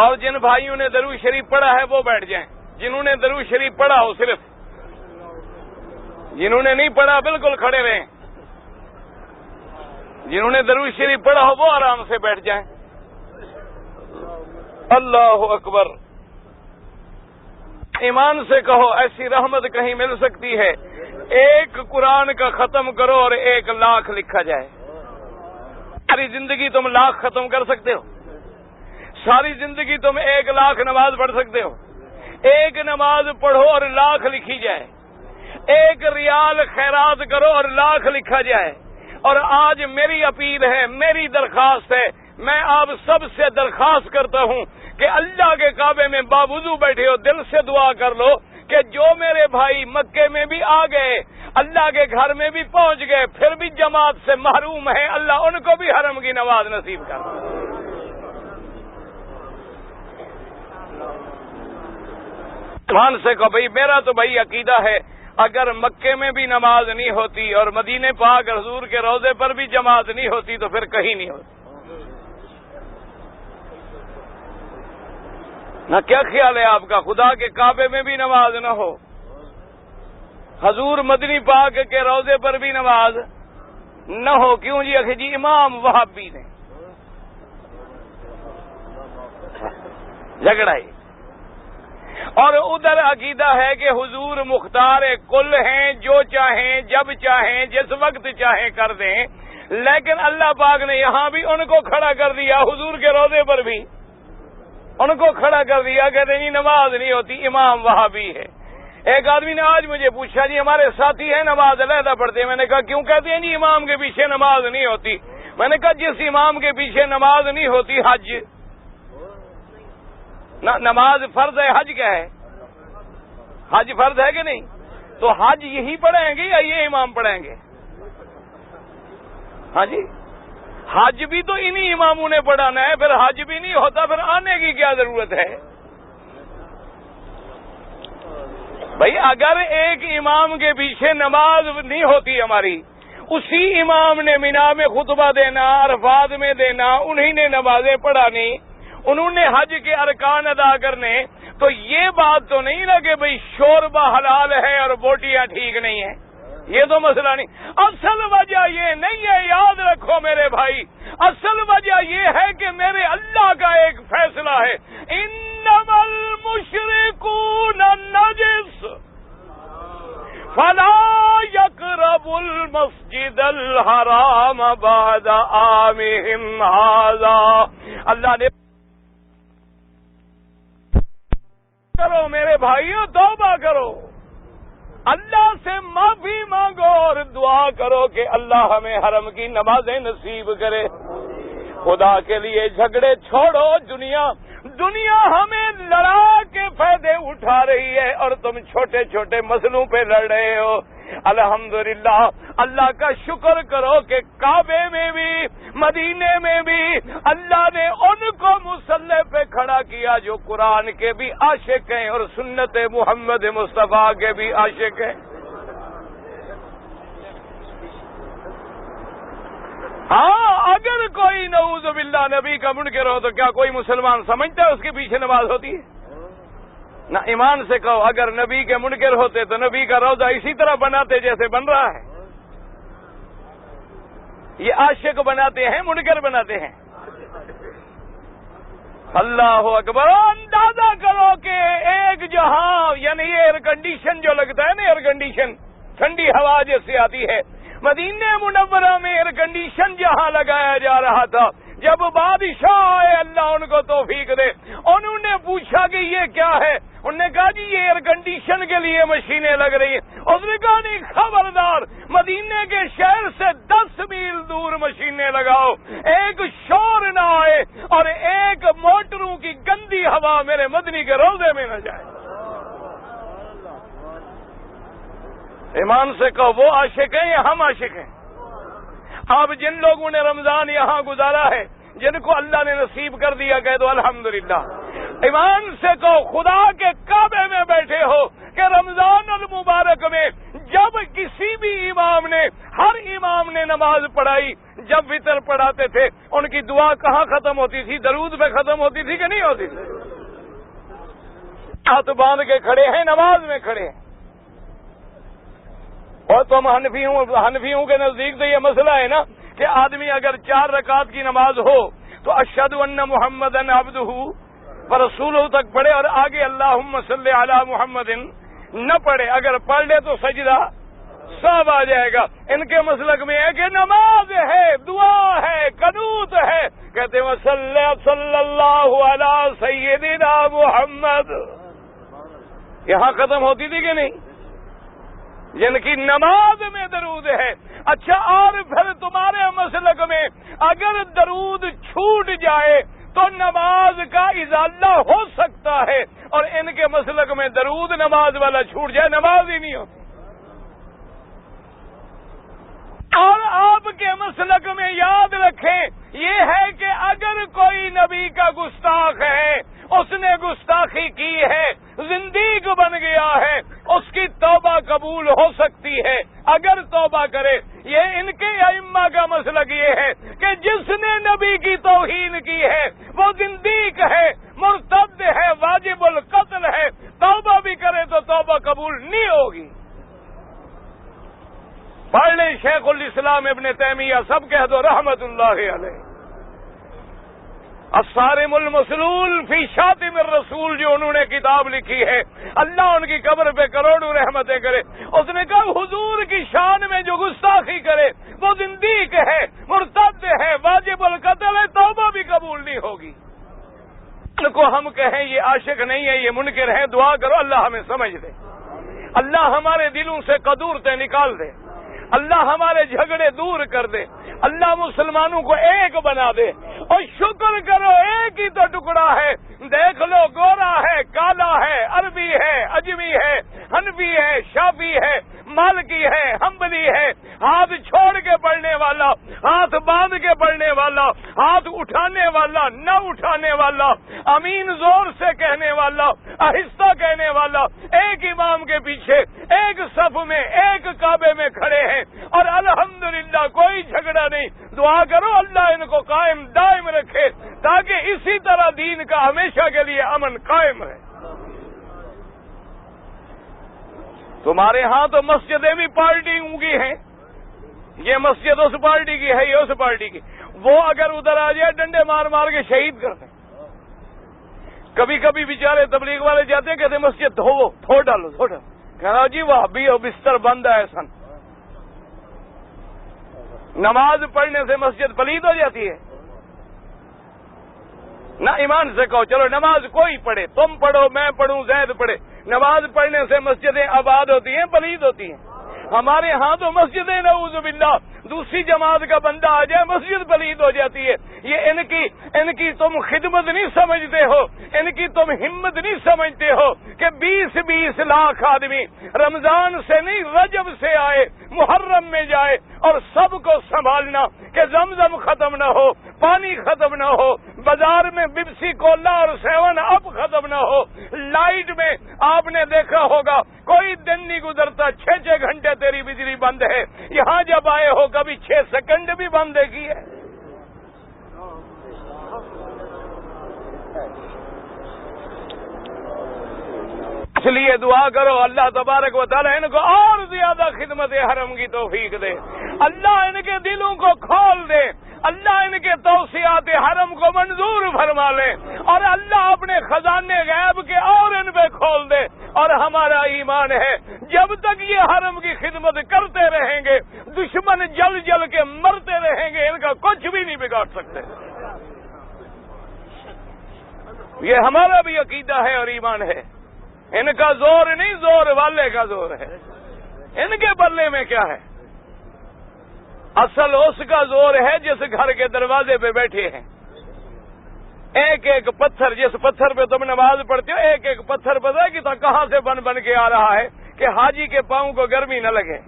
اور جن بھائیوں نے درود شریف پڑھا ہے وہ بیٹھ جائیں، جنہوں نے درود شریف پڑھا ہو صرف، جنہوں نے نہیں پڑھا بالکل کھڑے رہیں، جنہوں نے درود شریف پڑھا ہو وہ آرام سے بیٹھ جائیں۔ اللہ اکبر، ایمان سے کہو ایسی رحمت کہیں مل سکتی ہے؟ ایک قرآن کا ختم کرو اور 1 لاکھ لکھا جائے۔ ساری زندگی تم لاکھ ختم کر سکتے ہو؟ ساری زندگی تم 1 لاکھ نماز پڑھ سکتے ہو؟ ایک نماز پڑھو اور لاکھ لکھی جائے، 1 ریال خیرات کرو اور لاکھ لکھا جائے۔ اور آج میری اپیل ہے، میری درخواست ہے، میں آپ سب سے درخواست کرتا ہوں کہ اللہ کے کعبے میں باوضو بیٹھے ہو، دل سے دعا کر لو کہ جو میرے بھائی مکے میں بھی آ گئے، اللہ کے گھر میں بھی پہنچ گئے، پھر بھی جماعت سے محروم ہیں، اللہ ان کو بھی حرم کی نواز نصیب کر۔ ایمان سے کہو بھائی میرا تو بھائی عقیدہ ہے اگر مکے میں بھی نماز نہیں ہوتی اور مدینے پاک حضور کے روضے پر بھی جماعت نہیں ہوتی تو پھر کہیں نہیں ہوتی. نہ کیا خیال ہے آپ کا؟ خدا کے کعبے میں بھی نماز نہ ہو، حضور مدنی پاک کے روضے پر بھی نماز نہ ہو. کیوں جی؟ اکھے جی امام وہابی نے جھگڑا ہی. اور ادھر عقیدہ ہے کہ حضور مختار کل ہیں، جو چاہیں جب چاہیں جس وقت چاہیں کر دیں. لیکن اللہ پاک نے یہاں بھی ان کو کھڑا کر دیا، حضور کے روضے پر بھی ان کو کھڑا کر دیا. کہتے ہیں نماز نہیں ہوتی، امام وہابی ہے. ایک آدمی نے آج مجھے پوچھا جی ہمارے ساتھی ہیں نماز علیحدہ پڑھتے ہیں. میں نے کہا کیوں؟ کہتے ہیں جی امام کے پیچھے نماز نہیں ہوتی. میں نے کہا جس امام کے پیچھے نماز نہیں ہوتی حج نماز فرض ہے، حج کیا ہے؟ حج فرض ہے کہ نہیں؟ تو حج یہی پڑھیں گے یا یہ امام پڑھیں گے؟ ہاں جی، حج بھی تو انہی اماموں نے پڑھانا ہے. پھر حج بھی نہیں ہوتا پھر آنے کی کیا ضرورت ہے؟ بھائی اگر ایک امام کے پیچھے نماز نہیں ہوتی ہماری، اسی امام نے مینا میں خطبہ دینا، عرفات میں دینا، انہی نے نمازیں پڑھانی، انہوں نے حج کے ارکان ادا کرنے، تو یہ بات تو نہیں نا کہ بھئی شوربہ حلال ہے اور بوٹیاں ٹھیک نہیں ہیں. یہ تو مسئلہ نہیں. اصل وجہ یہ نہیں ہے، یاد رکھو میرے بھائی، اصل وجہ یہ ہے کہ میرے اللہ کا ایک فیصلہ ہے، انما المشرکون نجس فلا يقربوا المسجد الحرام بعد عامهم هذا. اللہ نے کرو میرے بھائیو، توبہ کرو، اللہ سے معافی مانگو اور دعا کرو کہ اللہ ہمیں حرم کی نمازیں نصیب کرے. خدا کے لیے جھگڑے چھوڑو. دنیا ہمیں لڑا کے فائدے اٹھا رہی ہے اور تم چھوٹے چھوٹے مسئلوں پہ لڑ رہے ہو. الحمدللہ اللہ کا شکر کرو کہ کعبے میں بھی مدینے میں بھی اللہ نے ان کو مصلی پہ کھڑا کیا جو قرآن کے بھی عاشق ہیں اور سنت محمد مصطفیٰ کے بھی عاشق ہیں. ہاں اگر کوئی نعوذ باللہ نبی کا منکر ہو تو کیا کوئی مسلمان سمجھتا ہے اس کے پیچھے نماز ہوتی ہے؟ نہ. ایمان سے کہو اگر نبی کے منکر ہوتے تو نبی کا روضہ اسی طرح بناتے جیسے بن رہا ہے. یہ عاشق بناتے ہیں، منکر بناتے ہیں. اللہ اکبر. اندازہ کرو کہ ایک جہاں یعنی یہ ایئر کنڈیشن جو لگتا ہے نا، ایئر کنڈیشن ٹھنڈی ہوا جیسے آتی ہے، مدینہ منورہ میں ایئر کنڈیشن جہاں لگایا جا رہا تھا، جب بادشاہ آئے اللہ ان کو توفیق دے، انہوں نے پوچھا کہ یہ کیا ہے؟ انہوں نے کہا جی یہ ایئر کنڈیشن کے لیے مشینیں لگ رہی ہیں. اس نے کہا نہیں خبردار، مدینے کے شہر سے 10 میل دور مشینیں لگاؤ، ایک شور نہ آئے اور ایک موٹروں کی گندی ہوا میرے مدنی کے روضے میں نہ جائے. ایمان سے کہو وہ عاشق ہیں یا ہم عاشق ہیں؟ اب جن لوگوں نے رمضان یہاں گزارا ہے، جن کو اللہ نے نصیب کر دیا، کہہ دو الحمدللہ. ایمان سے کہو خدا کے کعبے میں بیٹھے ہو کہ رمضان المبارک میں جب کسی بھی امام نے، ہر امام نے نماز پڑھائی، جب وتر پڑھاتے تھے ان کی دعا کہاں ختم ہوتی تھی؟ درود پہ ختم ہوتی تھی کہ نہیں ہوتی تھی؟ ہاتھ باندھ کے کھڑے ہیں، نماز میں کھڑے ہیں. اور تم حنفیوں کے نزدیک تو یہ مسئلہ ہے نا کہ آدمی اگر 4 رکعت کی نماز ہو تو اشہد ان محمدن عبدہ ورسولہ تک پڑھے اور آگے اللہم صلی علی محمد نہ پڑھے. اگر پڑھ لے تو سجدہ سب آ جائے گا. ان کے مسلک میں ہے کہ نماز ہے، دعا ہے، قنوت ہے. کہتے ہیں صلی اللہ علی سیدنا محمد. یہاں ختم ہوتی تھی کہ نہیں؟ جن کی نماز میں درود ہے. اچھا اور پھر تمہارے مسلک میں اگر درود چھوٹ جائے تو نماز کا ازالہ ہو سکتا ہے، اور ان کے مسلک میں درود نماز والا چھوٹ جائے نماز ہی نہیں ہوتی. اور آپ کے مسلک میں یاد رکھیں یہ ہے کہ اگر کوئی نبی کا گستاخ ہے، اس نے گستاخی کی ہے، زندیق بن گیا ہے، اس کی توبہ قبول ہو سکتی ہے اگر توبہ کرے۔ یہ ان کے ائمہ کا مسلک یہ ہے کہ جس نے نبی کی توہین کی ہے وہ زندیق ہے، مرتد ہے، واجب القتل ہے، توبہ بھی کرے تو توبہ قبول نہیں ہوگی۔ پڑھ لیں شیخ الاسلام ابن تیمیہ، سب کہہ دو رحمت اللہ علیہ، الصارم المسلول فی شاتم الرسول، جو انہوں نے کتاب لکھی ہے، اللہ ان کی قبر پہ کروڑوں رحمتیں کرے۔ اس نے کہا حضور کی شان میں جو گستاخی کرے وہ زندیق ہے، مرتد ہے، واجب القتل ہے، توبہ بھی قبول نہیں ہوگی۔ ان کو ہم کہیں یہ عاشق نہیں ہے، یہ منکر ہے، دعا کرو اللہ ہمیں سمجھ دے، اللہ ہمارے دلوں سے قدورتیں نکال دے، اللہ ہمارے جھگڑے دور کر دے، اللہ مسلمانوں کو ایک بنا دے۔ اور شکر کرو ایک ہی تو ٹکڑا ہے، دیکھ لو گورا ہے، کالا ہے، عربی ہے، اجمی ہے، حنفی ہے، شافعی ہے، مالکی ہے، حنبلی ہے، ہاتھ چھوڑ کے پڑھنے والا، ہاتھ باندھ کے پڑھنے والا، ہاتھ اٹھانے والا، نہ اٹھانے والا، امین زور سے کہنے والا، آہستہ کہنے والا، ایک امام کے پیچھے ایک صف میں ایک کعبے میں کھڑے ہیں اور الحمدللہ کوئی جھگڑا نہیں۔ دعا کرو اللہ ان کو قائم دائم رکھے تاکہ اسی طرح دین کا ہمیشہ کے لیے امن قائم رہے۔ تمہارے ہاں تو مسجدیں بھی پارٹی کی ہیں، یہ مسجد اس پارٹی کی ہے، یہ اس پارٹی کی، وہ اگر ادھر آ جائے ڈنڈے مار مار کے شہید کرتے ہیں۔ کبھی کبھی بیچارے تبلیغ والے جاتے ہیں، کہتے مسجد دھو ڈالو، کہنا جی وہ بھی بستر بند ہے سن۔ نماز پڑھنے سے مسجد پلید ہو جاتی ہے؟ نہ ایمان سے کہو، چلو نماز کوئی پڑھے، تم پڑھو، میں پڑھوں، زید پڑھے، نماز پڑھنے سے مسجدیں آباد ہوتی ہیں، پلید ہوتی ہیں؟ ہمارے ہاں تو مسجدیں نعوذ باللہ دوسری جماعت کا بندہ آ جائے مسجد پلید ہو جاتی ہے۔ یہ ان کی تم خدمت نہیں سمجھتے ہو، ان کی تم ہمت نہیں سمجھتے ہو کہ 20 لاکھ آدمی رمضان سے نہیں رجب سے آئے، محرم میں جائے اور سب کو سنبھالنا کہ زمزم ختم نہ ہو، پانی ختم نہ ہو، بازار میں بپسی کولا اور 7 اپ ختم نہ ہو، لائٹ میں آپ نے دیکھا ہوگا کوئی دن نہیں گزرتا 6 گھنٹے تیری بجلی بند ہے، یہاں جب آئے ہو کبھی 6 سیکنڈ بھی بند کی ہے۔ اس لیے دعا کرو اللہ تبارک و تعالی ان کو اور زیادہ خدمت حرم کی توفیق دے، اللہ ان کے دلوں کو کھول دے، اللہ ان کے توسیعات حرم کو منظور فرما لے، اور اللہ اپنے خزانے غیب کے اور ان پہ کھول دے۔ اور ہمارا ایمان ہے جب تک یہ حرم کی خدمت کرتے رہیں گے، دشمن جل جل کے مرتے رہیں گے، ان کا کچھ بھی نہیں بگاڑ سکتے۔ یہ ہمارا بھی عقیدہ ہے اور ایمان ہے۔ ان کا زور نہیں، زور والے کا زور ہے۔ ان کے بلے میں کیا ہے؟ اصل اس کا زور ہے جس گھر کے دروازے پہ بیٹھے ہیں۔ ایک ایک پتھر، جس پتھر پہ تم نماز پڑھتے ہو، ایک ایک پتھر پتہ ہے کہ کہاں سے بن کے آ رہا ہے کہ حاجی کے پاؤں کو گرمی نہ لگے۔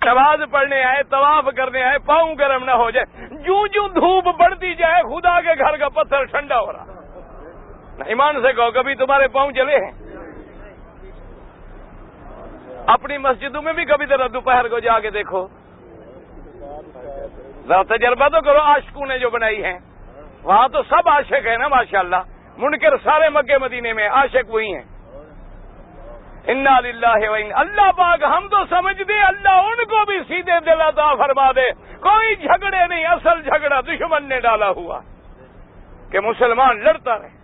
نماز پڑھنے آئے، طواف کرنے آئے، پاؤں گرم نہ ہو جائے، جو دھوپ بڑھتی جائے خدا کے گھر کا پتھر ٹھنڈا ہو رہا۔ ایمان سے کہو کبھی تمہارے پاؤں جلے ہیں؟ اپنی مسجدوں میں بھی کبھی ذرا دوپہر کو جا کے دیکھو، ذرا تجربہ تو کرو۔ عاشقوں نے جو بنائی ہیں وہاں تو سب عاشق ہیں نا ماشاءاللہ، منکر سارے مکے مدینے میں، عاشق وہی ہیں۔ انا للہ و انا، اللہ پاک ہم تو سمجھ دے اللہ ان کو بھی سیدھے دل عطا فرما دے۔ کوئی جھگڑے نہیں، اصل جھگڑا دشمن نے ڈالا ہوا کہ مسلمان لڑتا رہے،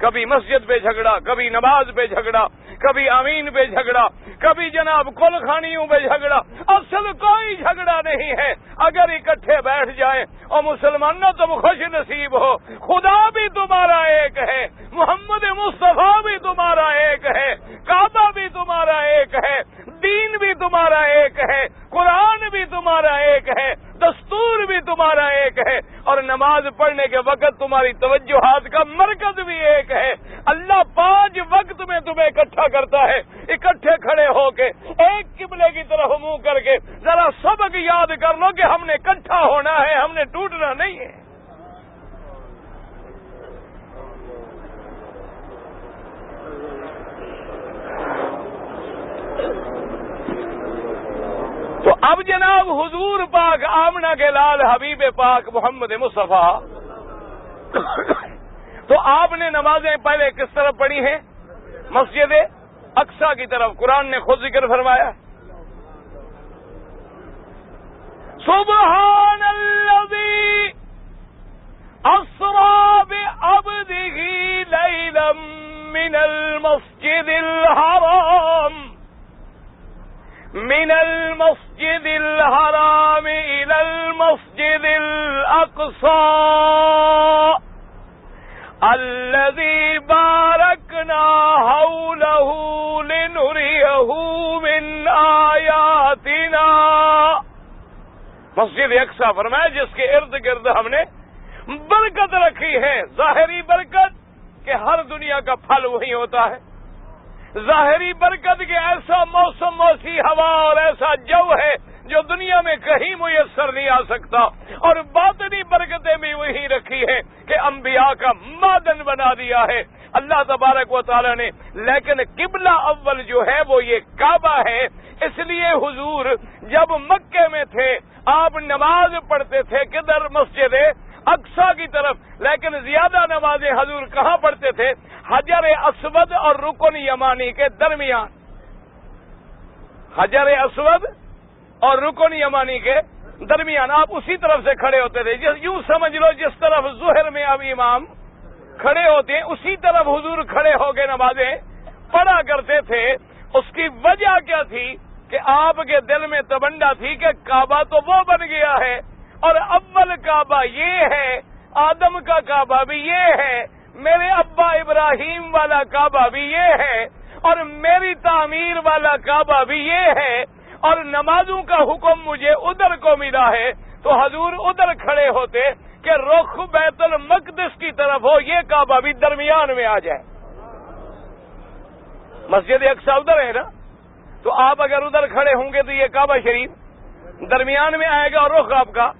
کبھی مسجد پہ جھگڑا، کبھی نماز پہ جھگڑا، کبھی امین پہ جھگڑا، کبھی جناب کل خانیوں پہ جھگڑا۔ اصل کوئی جھگڑا نہیں ہے اگر اکٹھے بیٹھ جائیں۔ اور مسلمانوں تم خوش نصیب ہو، خدا بھی تمہارا ایک ہے، محمد مصطفیٰ بھی تمہارا ایک ہے، کعبہ بھی تمہارا ایک ہے، دین بھی تمہارا ایک ہے، قرآن بھی تمہارا ایک ہے، دستور بھی تمہارا ایک ہے، اور نماز پڑھنے کے وقت تمہاری توجہات کا مرکز بھی ایک ہے۔ اللہ 5 وقت میں تمہیں اکٹھا کرتا ہے، اکٹھے کھڑے ہو کے ایک قبلے کی طرف منہ کر کے ذرا سبق یاد کر لو کہ ہم نے اکٹھا ہونا ہے، ہم نے ٹوٹنا نہیں ہے۔ اب جناب حضور پاک آمنہ کے لال حبیب پاک محمد مصطفیٰ، تو آپ نے نمازیں پہلے کس طرف پڑھی ہیں؟ مسجد اقصی کی طرف. قرآن نے خود ذکر فرمایا، سبحان الذی اسری بعبدہ لیلا من المسجد الحرام الى المسجد الاقصى الذي باركنا حوله لنريه من آياتنا. مسجد اقصی فرمایا جس کے ارد گرد ہم نے برکت رکھی ہے. ظاہری برکت کہ ہر دنیا کا پھل وہی ہوتا ہے، ظاہری برکت کہ ایسا موسم، ایسی ہوا اور ایسا جو ہے جو دنیا میں کہیں میسر نہیں آ سکتا، اور باطنی برکتیں بھی وہی رکھی ہیں کہ انبیاء کا معدن بنا دیا ہے اللہ تبارک و تعالی نے. لیکن قبلہ اول جو ہے وہ یہ کعبہ ہے. اس لیے حضور جب مکے میں تھے آپ نماز پڑھتے تھے کدھر؟ مسجد اقصی کی طرف. لیکن زیادہ نمازیں حضور کہاں پڑھتے تھے؟ حجر اسود اور رکن یمانی کے درمیان. حجر اسود اور رکن یمانی کے درمیان آپ اسی طرف سے کھڑے ہوتے تھے. یوں سمجھ لو جس طرف ظہر میں اب امام کھڑے ہوتے ہیں اسی طرف حضور کھڑے ہو کے نمازیں پڑھا کرتے تھے. اس کی وجہ کیا تھی؟ کہ آپ کے دل میں تمنا تھی کہ کعبہ تو وہ بن گیا ہے، اور اول کعبہ یہ ہے، آدم کا کعبہ بھی یہ ہے، میرے ابا ابراہیم والا کعبہ بھی یہ ہے، اور میری تعمیر والا کعبہ بھی یہ ہے، اور نمازوں کا حکم مجھے ادھر کو ملا ہے. تو حضور ادھر کھڑے ہوتے کہ رخ بیت المقدس کی طرف ہو، یہ کعبہ بھی درمیان میں آ جائے. مسجد اقصی ادھر ہے نا، تو آپ اگر ادھر کھڑے ہوں گے تو یہ کعبہ شریف درمیان میں آئے گا اور رخ آپ کا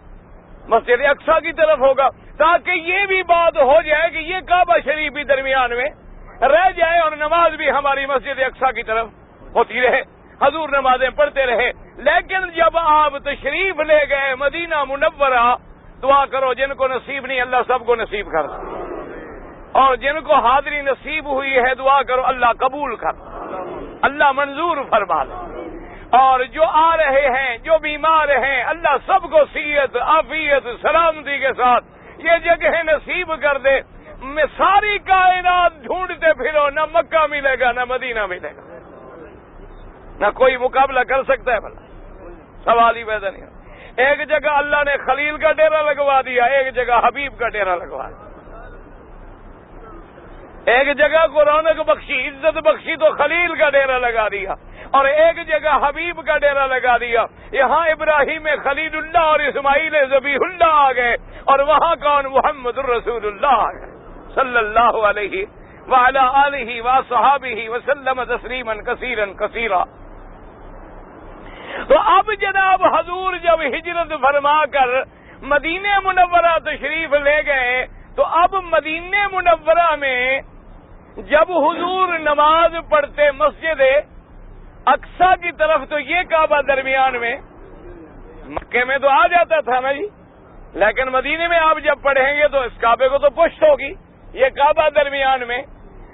مسجد اقصی کی طرف ہوگا، تاکہ یہ بھی بات ہو جائے کہ یہ کعبہ شریف بھی درمیان میں رہ جائے اور نماز بھی ہماری مسجد اقصی کی طرف ہوتی رہے. حضور نمازیں پڑھتے رہے. لیکن جب آپ تشریف لے گئے مدینہ منورہ، دعا کرو جن کو نصیب نہیں اللہ سب کو نصیب کر، اور جن کو حاضری نصیب ہوئی ہے دعا کرو اللہ قبول کر، اللہ منظور فرما لے. اور جو آ رہے ہیں، جو بیمار ہیں، اللہ سب کو صحت عافیت سلامتی کے ساتھ یہ جگہ نصیب کر دے. میں ساری کائنات ڈھونڈتے پھرو، نہ مکہ ملے گا نہ مدینہ ملے گا، نہ کوئی مقابلہ کر سکتا ہے. بھلا سوال ہی پیدا نہیں. ایک جگہ اللہ نے خلیل کا ڈیرا لگوا دیا، ایک جگہ حبیب کا ڈیرا لگوا دیا. ایک جگہ کو رونق بخشی، عزت بخشی تو خلیل کا ڈیرا لگا دیا، اور ایک جگہ حبیب کا ڈیرا لگا دیا. یہاں ابراہیم خلیل اللہ اور اسماعیل ذبیح اللہ آ گئے، اور وہاں کون؟ محمد الرسول اللہ آ گئے صلی اللہ علیہ وعلی آلہ وصحابہ وسلم تسلیما کثیرا کثیرا. تو اب جناب حضور جب ہجرت فرما کر مدینہ منورہ تشریف لے گئے، تو اب مدینہ منورہ میں جب حضور نماز پڑھتے مسجد اقصی کی طرف تو یہ کعبہ درمیان میں، مکے میں تو آ جاتا تھا نا جی، لیکن مدینے میں آپ جب پڑھیں گے تو اس کعبے کو تو پشت ہوگی، یہ کعبہ درمیان میں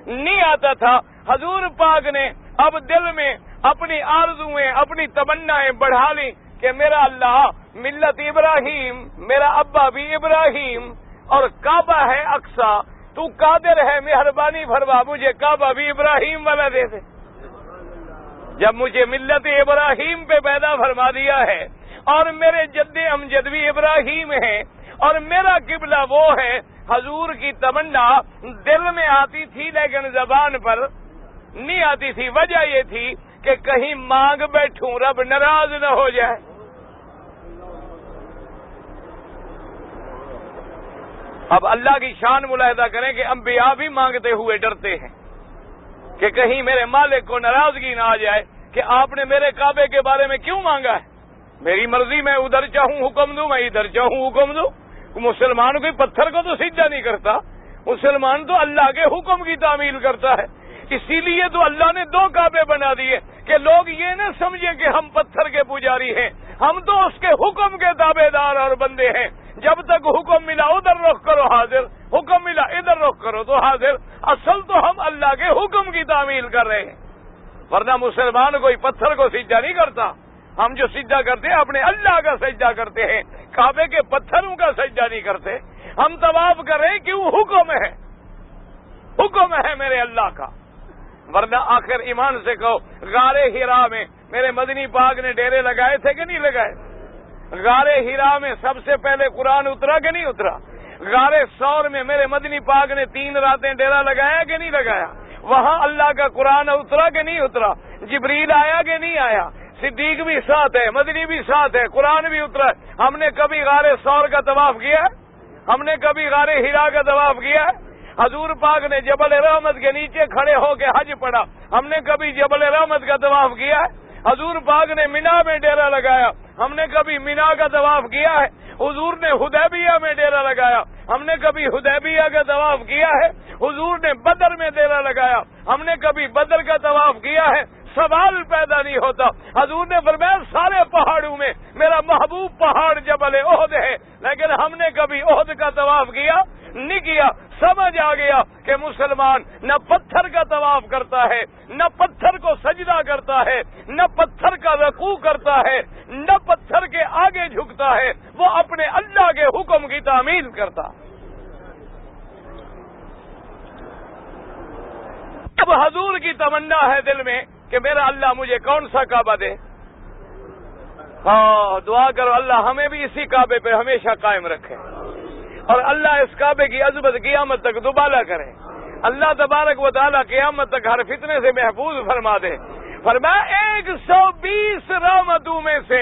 نہیں آتا تھا. حضور پاک نے اب دل میں اپنی آرزویں اپنی تمنائیں بڑھا لی کہ میرا اللہ ملت ابراہیم، میرا ابا بھی ابراہیم، اور کعبہ ہے اقصی، تو قادر ہے مہربانی فرما مجھے کعبہ بھی ابراہیم والا دے دے. جب مجھے ملت ابراہیم پہ پیدا فرما دیا ہے، اور میرے جد امجد بھی ابراہیم ہیں، اور میرا قبلہ وہ ہے. حضور کی تمنا دل میں آتی تھی لیکن زبان پر نہیں آتی تھی. وجہ یہ تھی کہ کہیں مانگ بیٹھوں رب ناراض نہ ہو جائے. اب اللہ کی شان ملاحظہ کریں کہ انبیاء بھی مانگتے ہوئے ڈرتے ہیں کہ کہیں میرے مالک کو ناراضگی نہ آ جائے کہ آپ نے میرے کعبے کے بارے میں کیوں مانگا ہے. میری مرضی، میں ادھر چاہوں حکم دوں، میں ادھر چاہوں حکم دوں. مسلمان کوئی پتھر کو تو سجدہ نہیں کرتا، مسلمان تو اللہ کے حکم کی تعمیل کرتا ہے. اسی لیے تو اللہ نے دو کعبے بنا دیے کہ لوگ یہ نہ سمجھیں کہ ہم پتھر کے پجاری ہیں. ہم تو اس کے حکم کے تابع دار اور بندے ہیں. جب تک حکم ملا ادھر رخ کرو حاضر، حکم ملا ادھر رخ کرو تو حاضر. اصل تو ہم اللہ کے حکم کی تعمیل کر رہے ہیں، ورنہ مسلمان کوئی پتھر کو سجدہ نہیں کرتا. ہم جو سجدہ کرتے ہیں اپنے اللہ کا سجدہ کرتے ہیں، کعبے کے پتھروں کا سجدہ نہیں کرتے. ہم طواف کر رہے ہیں کیوں؟ حکم ہے، حکم ہے میرے اللہ کا. ورنہ آخر ایمان سے کہو، غار ہرا میں میرے مدنی پاک نے ڈیرے لگائے تھے کہ نہیں لگائے؟ غار ہرا میں سب سے پہلے قرآن اترا کہ نہیں اترا؟ غار ثور میں میرے مدنی پاک نے 3 راتیں ڈیرا لگایا کہ نہیں لگایا؟ وہاں اللہ کا قرآن اترا کہ نہیں اترا؟ جبریل آیا کہ نہیں آیا؟ صدیق بھی ساتھ ہے، مدنی بھی ساتھ ہے، قرآن بھی اترا. ہم نے کبھی غار ثور کا طواف کیا ہے؟ ہم نے کبھی غار ہرا کا طواف کیا ہے؟ حضور پاک نے جبل رحمت کے نیچے کھڑے ہو کے حج پڑھا، ہم نے کبھی جبل رحمت کا طواف کیا ہے؟ حضور پاک نے مینا میں ڈیرا لگایا، ہم نے کبھی مینا کا طواف کیا ہے؟ حضور نے حدیبیہ میں ڈیرا لگایا، ہم نے کبھی حدیبیہ کا طواف کیا ہے؟ حضور نے بدر میں ڈیرا لگایا، ہم نے کبھی بدر کا طواف کیا ہے؟ سوال پیدا نہیں ہوتا. حضور نے فرمایا سارے پہاڑوں میں میرا محبوب پہاڑ جبل احد ہے، لیکن ہم نے کبھی احد کا طواف کیا نہیں کیا. سمجھ آ گیا کہ مسلمان نہ پتھر کا طواف کرتا ہے، نہ پتھر کو سجدہ کرتا ہے، نہ پتھر کا رکوع کرتا ہے، نہ پتھر کے آگے جھکتا ہے، وہ اپنے اللہ کے حکم کی تعمیل کرتا. اب حضور کی تمنا ہے دل میں کہ میرا اللہ مجھے کون سا کعبہ دے. ہاں دعا کرو اللہ ہمیں بھی اسی کعبے پہ ہمیشہ قائم رکھے، اور اللہ اس کعبے کی عظمت قیامت تک دوبالا کرے. اللہ تبارک و تعالیٰ قیامت تک ہر فتنے سے محفوظ فرما دے. فرمایا 120 رحمتوں میں سے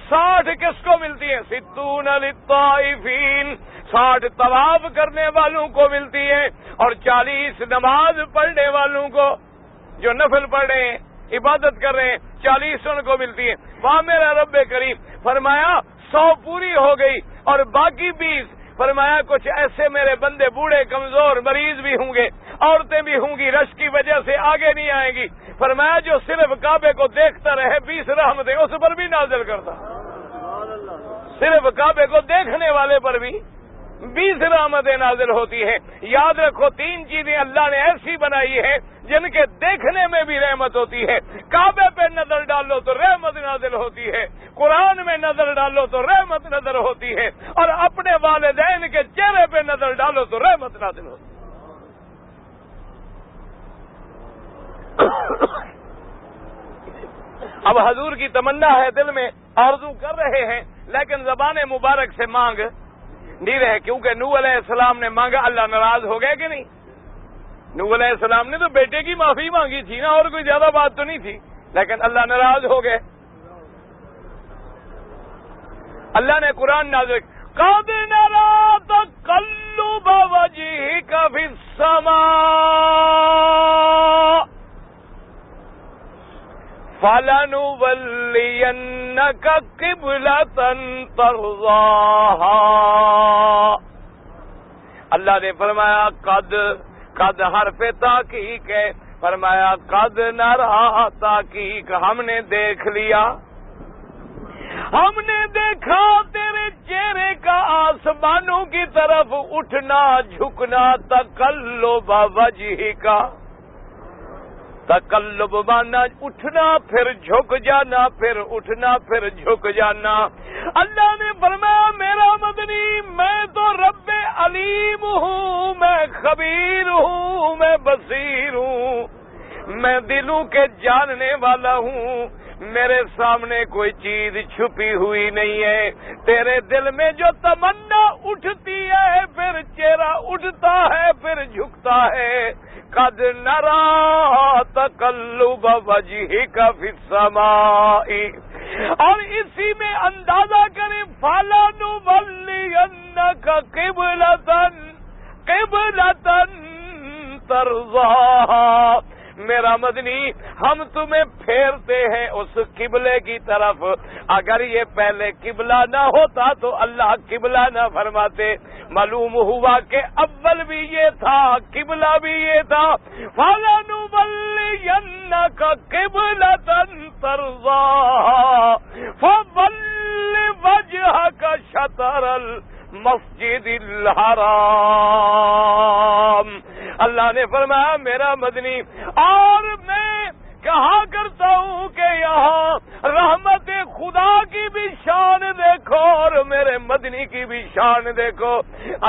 60 کس کو ملتی ہیں؟ 60 للطائفین، 60 طواف کرنے والوں کو ملتی ہیں، اور 40 نماز پڑھنے والوں کو، جو نفل پڑھ رہے ہیں عبادت کر رہے ہیں، 40 ان کو ملتی ہے. وہاں میرا رب کریم فرمایا 100 پوری ہو گئی اور باقی 20. فرمایا کچھ ایسے میرے بندے بوڑھے کمزور مریض بھی ہوں گے، عورتیں بھی ہوں گی، رش کی وجہ سے آگے نہیں آئیں گی. فرمایا جو صرف کعبے کو دیکھتا رہے 20 رحمتیں اس پر بھی نازل کرتا. صرف کعبے کو دیکھنے والے پر بھی 20 رحمتیں نازل ہوتی ہیں. یاد رکھو 3 چیزیں اللہ نے ایسی بنائی ہیں جن کے دیکھنے میں بھی رحمت ہوتی ہے. کعبے پہ نظر ڈالو تو رحمت نازل ہوتی ہے، قرآن میں نظر ڈالو تو رحمت نظر ہوتی ہے، اور اپنے والدین کے چہرے پہ نظر ڈالو تو رحمت نازل ہوتی ہے. اب حضور کی تمنا ہے دل میں، آرزو کر رہے ہیں، لیکن زبان مبارک سے مانگ نہیں رہے، کیونکہ نوح علیہ السلام نے مانگا، اللہ ناراض ہو گئے کہ نہیں؟ نوح علیہ السلام نے تو بیٹے کی معافی مانگی تھی نا، اور کوئی زیادہ بات تو نہیں تھی، لیکن اللہ ناراض ہو گئے. اللہ نے قرآن نازل قَدْ نَرَىٰ تَقَلُّبَ وَجْهِكَ فِي السَّمَاءِ فَلَنُوَلِّيَنَّكَ قِبْلَةً تَرْضَاهَا. اللہ نے فرمایا قد حرف تحقیق ہے، فرمایا قد نرا تحقیق ہم نے دیکھ لیا، ہم نے دیکھا تیرے چہرے کا آسمانوں کی طرف اٹھنا جھکنا. تقلب وجہ کا، تقلب مانا اٹھنا پھر جھک جانا، پھر اٹھنا پھر جھک جانا. اللہ نے فرمایا میرا مدنی میں تو رب علیم ہوں، میں خبیر ہوں، میں بصیر ہوں، میں دلوں کے جاننے والا ہوں. میرے سامنے کوئی چیز چھپی ہوئی نہیں ہے. تیرے دل میں جو تمنا اٹھتی ہے پھر چہرہ اٹھتا ہے پھر جھکتا ہے. قد نرا تقلب وجهك في السماء، اور اسی میں اندازہ کریں فَلَنُوَلِّيَنَّكَ قِبْلَةً تَرْضَاهَا. میرا مدنی ہم تمہیں پھیرتے ہیں اس قبلے کی طرف. اگر یہ پہلے قبلہ نہ ہوتا تو اللہ قبلہ نہ فرماتے. معلوم ہوا کہ اول بھی یہ تھا قبلہ بھی یہ تھا. فَلَنُوَلِّيَنَّكَ قِبْلَةً تَرْضَاهَا فَوَلِّ المسجد الحرام. اللہ نے فرمایا میرا مدنی، اور میں کہا کرتا ہوں کہ یہاں رحمت خدا کی بھی شان دیکھو اور میرے مدنی کی بھی شان دیکھو.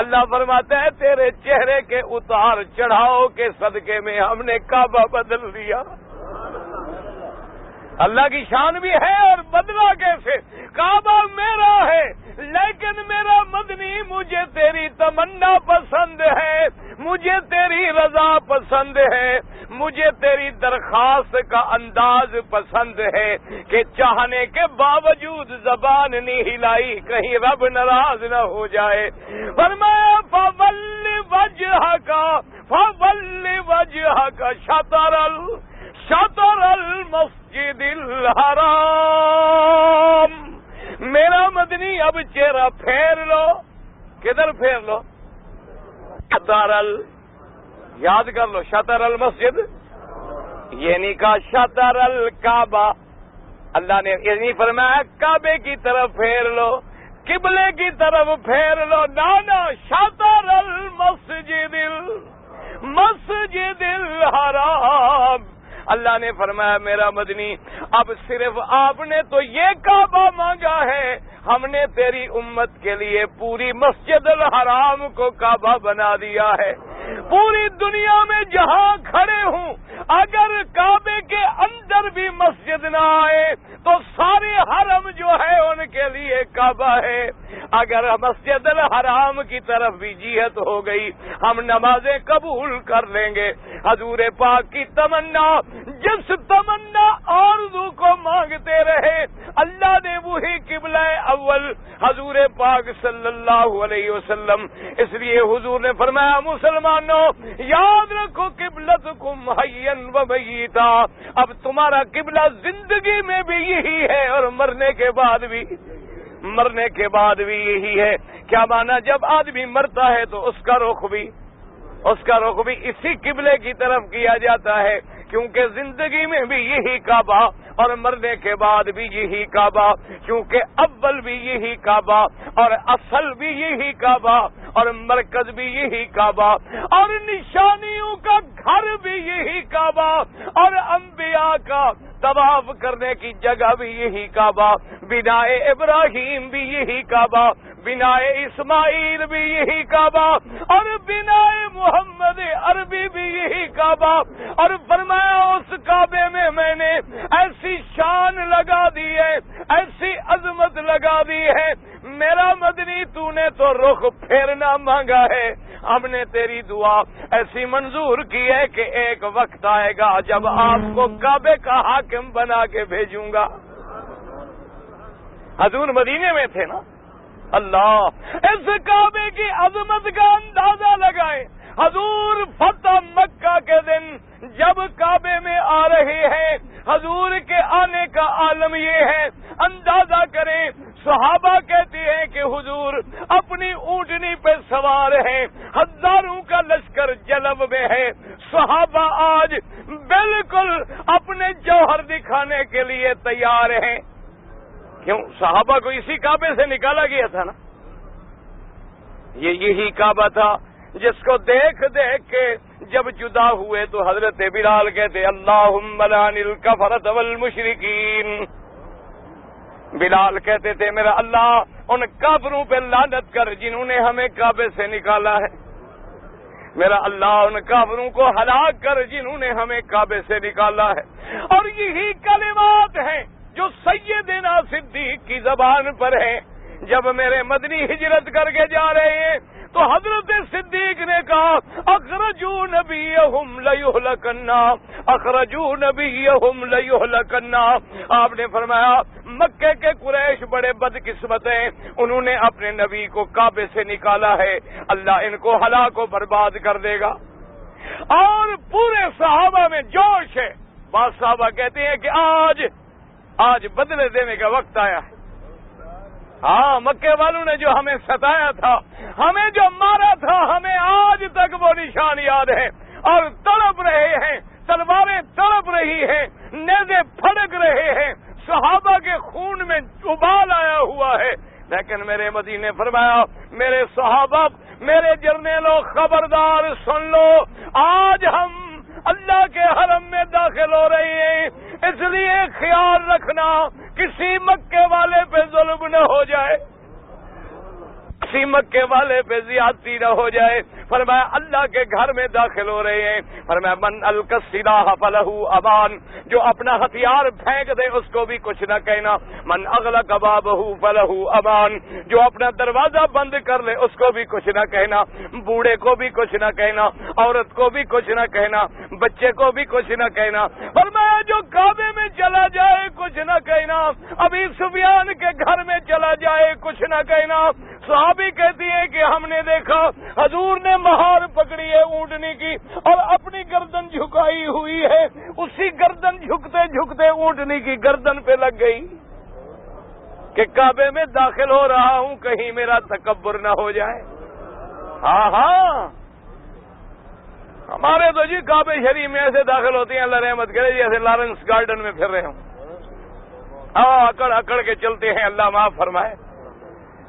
اللہ فرماتا ہے تیرے چہرے کے اتار چڑھاؤ کے صدقے میں ہم نے کعبہ بدل دیا. اللہ کی شان بھی ہے اور بدلا کیسے؟ کعبہ میرا ہے لیکن میرا مدنی، مجھے تیری تمنا پسند ہے، مجھے تیری رضا پسند ہے، مجھے تیری درخواست کا انداز پسند ہے کہ چاہنے کے باوجود زبان نہیں ہلائی کہیں رب ناراض نہ ہو جائے. فرمایا فَوَلِّ وَجْهَكَ شطر المسجد الحرام. میرا مدنی اب چہرہ پھیر لو. کدھر پھیر لو؟ یاد کر لو، شطر المسجد یعنی کا شطر الکعبہ. اللہ نے یعنی فرمایا کعبے کی طرف پھیر لو، قبلے کی طرف پھیر لو. نانا شطر المسجد الحرام. اللہ نے فرمایا میرا مدنی اب صرف آپ نے تو یہ کعبہ مانگا ہے، ہم نے تیری امت کے لیے پوری مسجد الحرام کو کعبہ بنا دیا ہے. پوری دنیا میں جہاں کھڑے ہوں اگر کعبے کے اندر بھی مسجد نہ آئے تو سارے حرم جو ہے ان کے لیے کعبہ ہے. اگر مسجد الحرام کی طرف بھی جہت ہو گئی ہم نمازیں قبول کر لیں گے. حضور پاک کی تمنا، جس تمنا آرزو کو مانگتے رہے اللہ نے وہی قبلہ اول حضور پاک صلی اللہ علیہ وسلم. اس لیے حضور نے فرمایا مسلمانوں یاد رکھو قبلتکم حیا و میتا. اب تمہارا قبلہ زندگی میں بھی یہی ہے اور مرنے کے بعد بھی یہی ہے. کیا مانا؟ جب آدمی مرتا ہے تو اس کا رخ بھی اسی قبلے کی طرف کیا جاتا ہے، کیونکہ زندگی میں بھی یہی کعبہ اور مرنے کے بعد بھی یہی کعبہ، کیونکہ اول بھی یہی کعبہ اور اصل بھی یہی کعبہ اور مرکز بھی یہی کعبہ اور نشانیوں کا گھر بھی یہی کعبہ اور انبیاء کا طواف کرنے کی جگہ بھی یہی کعبہ، بنائے ابراہیم بھی یہی کعبہ، بنائے اسماعیل بھی یہی کعبہ اور بنائے محمد عربی بھی یہی کعبہ. اور فرمایا اس کعبے میں نے ایسی شان لگا دی ہے، ایسی عظمت لگا دی ہے. میرا مدنی تو نے تو رخ پھیرنا مانگا ہے، ہم نے تیری دعا ایسی منظور کی ہے کہ ایک وقت آئے گا جب آپ کو کعبے کا حاکم بنا کے بھیجوں گا. حضور مدینے میں تھے نا. اللہ اس کعبے کی عظمت کا اندازہ لگائے. حضور فتح مکہ کے دن جب کعبے میں آ رہے ہیں، حضور کے آنے کا عالم یہ ہے، اندازہ کریں. صحابہ کہتے ہیں کہ حضور اپنی اونٹنی پہ سوار ہیں، ہزاروں کا لشکر جلب میں ہے. صحابہ آج بالکل اپنے جوہر دکھانے کے لیے تیار ہیں. کیوں؟ صحابہ کو اسی کعبے سے نکالا گیا تھا نا. یہی کعبہ تھا جس کو دیکھ کے جب جدا ہوئے تو حضرت بلال کہتے اللہم لعن الکفرۃ والمشرکین. بلال کہتے تھے میرا اللہ ان کافروں پہ لعنت کر جنہوں نے ہمیں کعبے سے نکالا ہے. میرا اللہ ان کافروں کو ہلاک کر جنہوں نے ہمیں کعبے سے نکالا ہے. اور یہی کلمات ہیں جو سیدنا صدیق کی زبان پر ہیں. جب میرے مدنی ہجرت کر کے جا رہے ہیں تو حضرت صدیق نے کہا اخرجوا نبیہم لیہلکن، اخرجوا نبیہم لیہلکن. آپ نے فرمایا مکے کے قریش بڑے بدقسمت ہیں، انہوں نے اپنے نبی کو کعبے سے نکالا ہے، اللہ ان کو ہلاک و برباد کر دے گا. اور پورے صحابہ میں جوش ہے. بعض صحابہ کہتے ہیں کہ آج بدلے دینے کا وقت آیا ہے. ہاں مکے والوں نے جو ہمیں ستایا تھا، ہمیں جو مارا تھا، ہمیں آج تک وہ نشان یاد ہے اور تڑپ رہے ہیں. تلواریں تڑپ رہی ہیں، نیزے پھڑک رہے ہیں، صحابہ کے خون میں ابال آیا ہوا ہے. لیکن میرے مدینے فرمایا میرے صحابہ میرے جرنیلوں خبردار سن لو، آج ہم اللہ کے حرم میں داخل ہو رہے ہیں، اس لیے خیال رکھنا کسی مکے والے پہ ظلم نہ ہو جائے، کسی مکے والے پہ زیادتی نہ ہو جائے۔ فرمایا اللہ کے گھر میں داخل ہو رہے ہیں، فرمایا من القى السلاح فلہ امان، جو اپنا ہتھیار پھینک دے اس کو بھی کچھ نہ کہنا، من اغلق بابہ فلہ امان، جو اپنا دروازہ بند کر لے اس کو بھی کچھ نہ کہنا، بوڑھے کو بھی کچھ نہ کہنا، عورت کو بھی کچھ نہ کہنا، بچے کو بھی کچھ نہ کہنا۔ فرمایا جو کعبے میں چلا جائے کچھ نہ کہنا، ابھی سفیان کے گھر میں چلا جائے کچھ نہ کہنا۔ صحابی کہتی ہے کہ ہم نے دیکھا حضور نے مہار پکڑی ہے اونٹنی کی اور اپنی گردن جھکائی ہوئی ہے، اسی گردن جھکتے جھکتے اونٹنی کی گردن پہ لگ گئی کہ کعبے میں داخل ہو رہا ہوں کہیں میرا تکبر نہ ہو جائے۔ ہاں ہاں ہمارے تو جی کعبے شریف میں ایسے داخل ہوتی ہیں، اللہ رحمت کرے جیسے لارنس گارڈن میں پھر رہے ہوں، اکڑ اکڑ کے چلتے ہیں، اللہ معاف فرمائے۔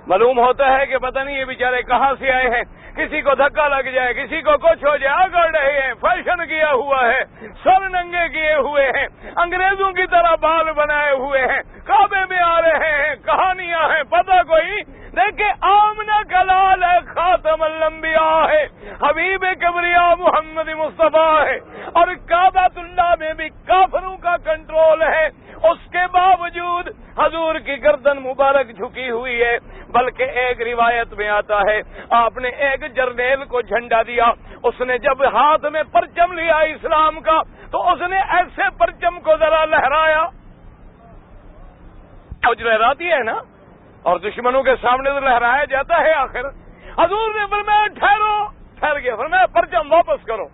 معلوم ہوتا ہے کہ پتہ نہیں یہ بیچارے کہاں سے آئے ہیں، کسی کو دھکا لگ جائے، کسی کو کچھ ہو جائے، اگڑ رہے ہیں، فیشن کیا ہوا ہے، سر ننگے کیے ہوئے ہیں، انگریزوں کی طرح بال بنائے ہوئے ہیں، کعبے میں آ رہے ہیں، کہانیاں ہیں، پتہ کوئی دیکھیں آمنہ کا لال ہے، خاتم الانبیاء ہے، حبیب کبریا محمد مصطفیٰ ہے، اور کعبۃ اللہ میں بھی کافروں کا کنٹرول ہے، اس کے باوجود حضور کی گردن مبارک جھکی ہوئی ہے۔ بلکہ ایک روایت میں آتا ہے آپ نے ایک جرنیل کو جھنڈا دیا، اس نے جب ہاتھ میں پرچم لیا اسلام کا تو اس نے ایسے پرچم کو ذرا لہرایا، فوج لہراتی ہے نا، اور دشمنوں کے سامنے تو لہرایا جاتا ہے آخر۔ حضور نے فرمایا ٹھہر گیا، فرمایا پرچم واپس کرو،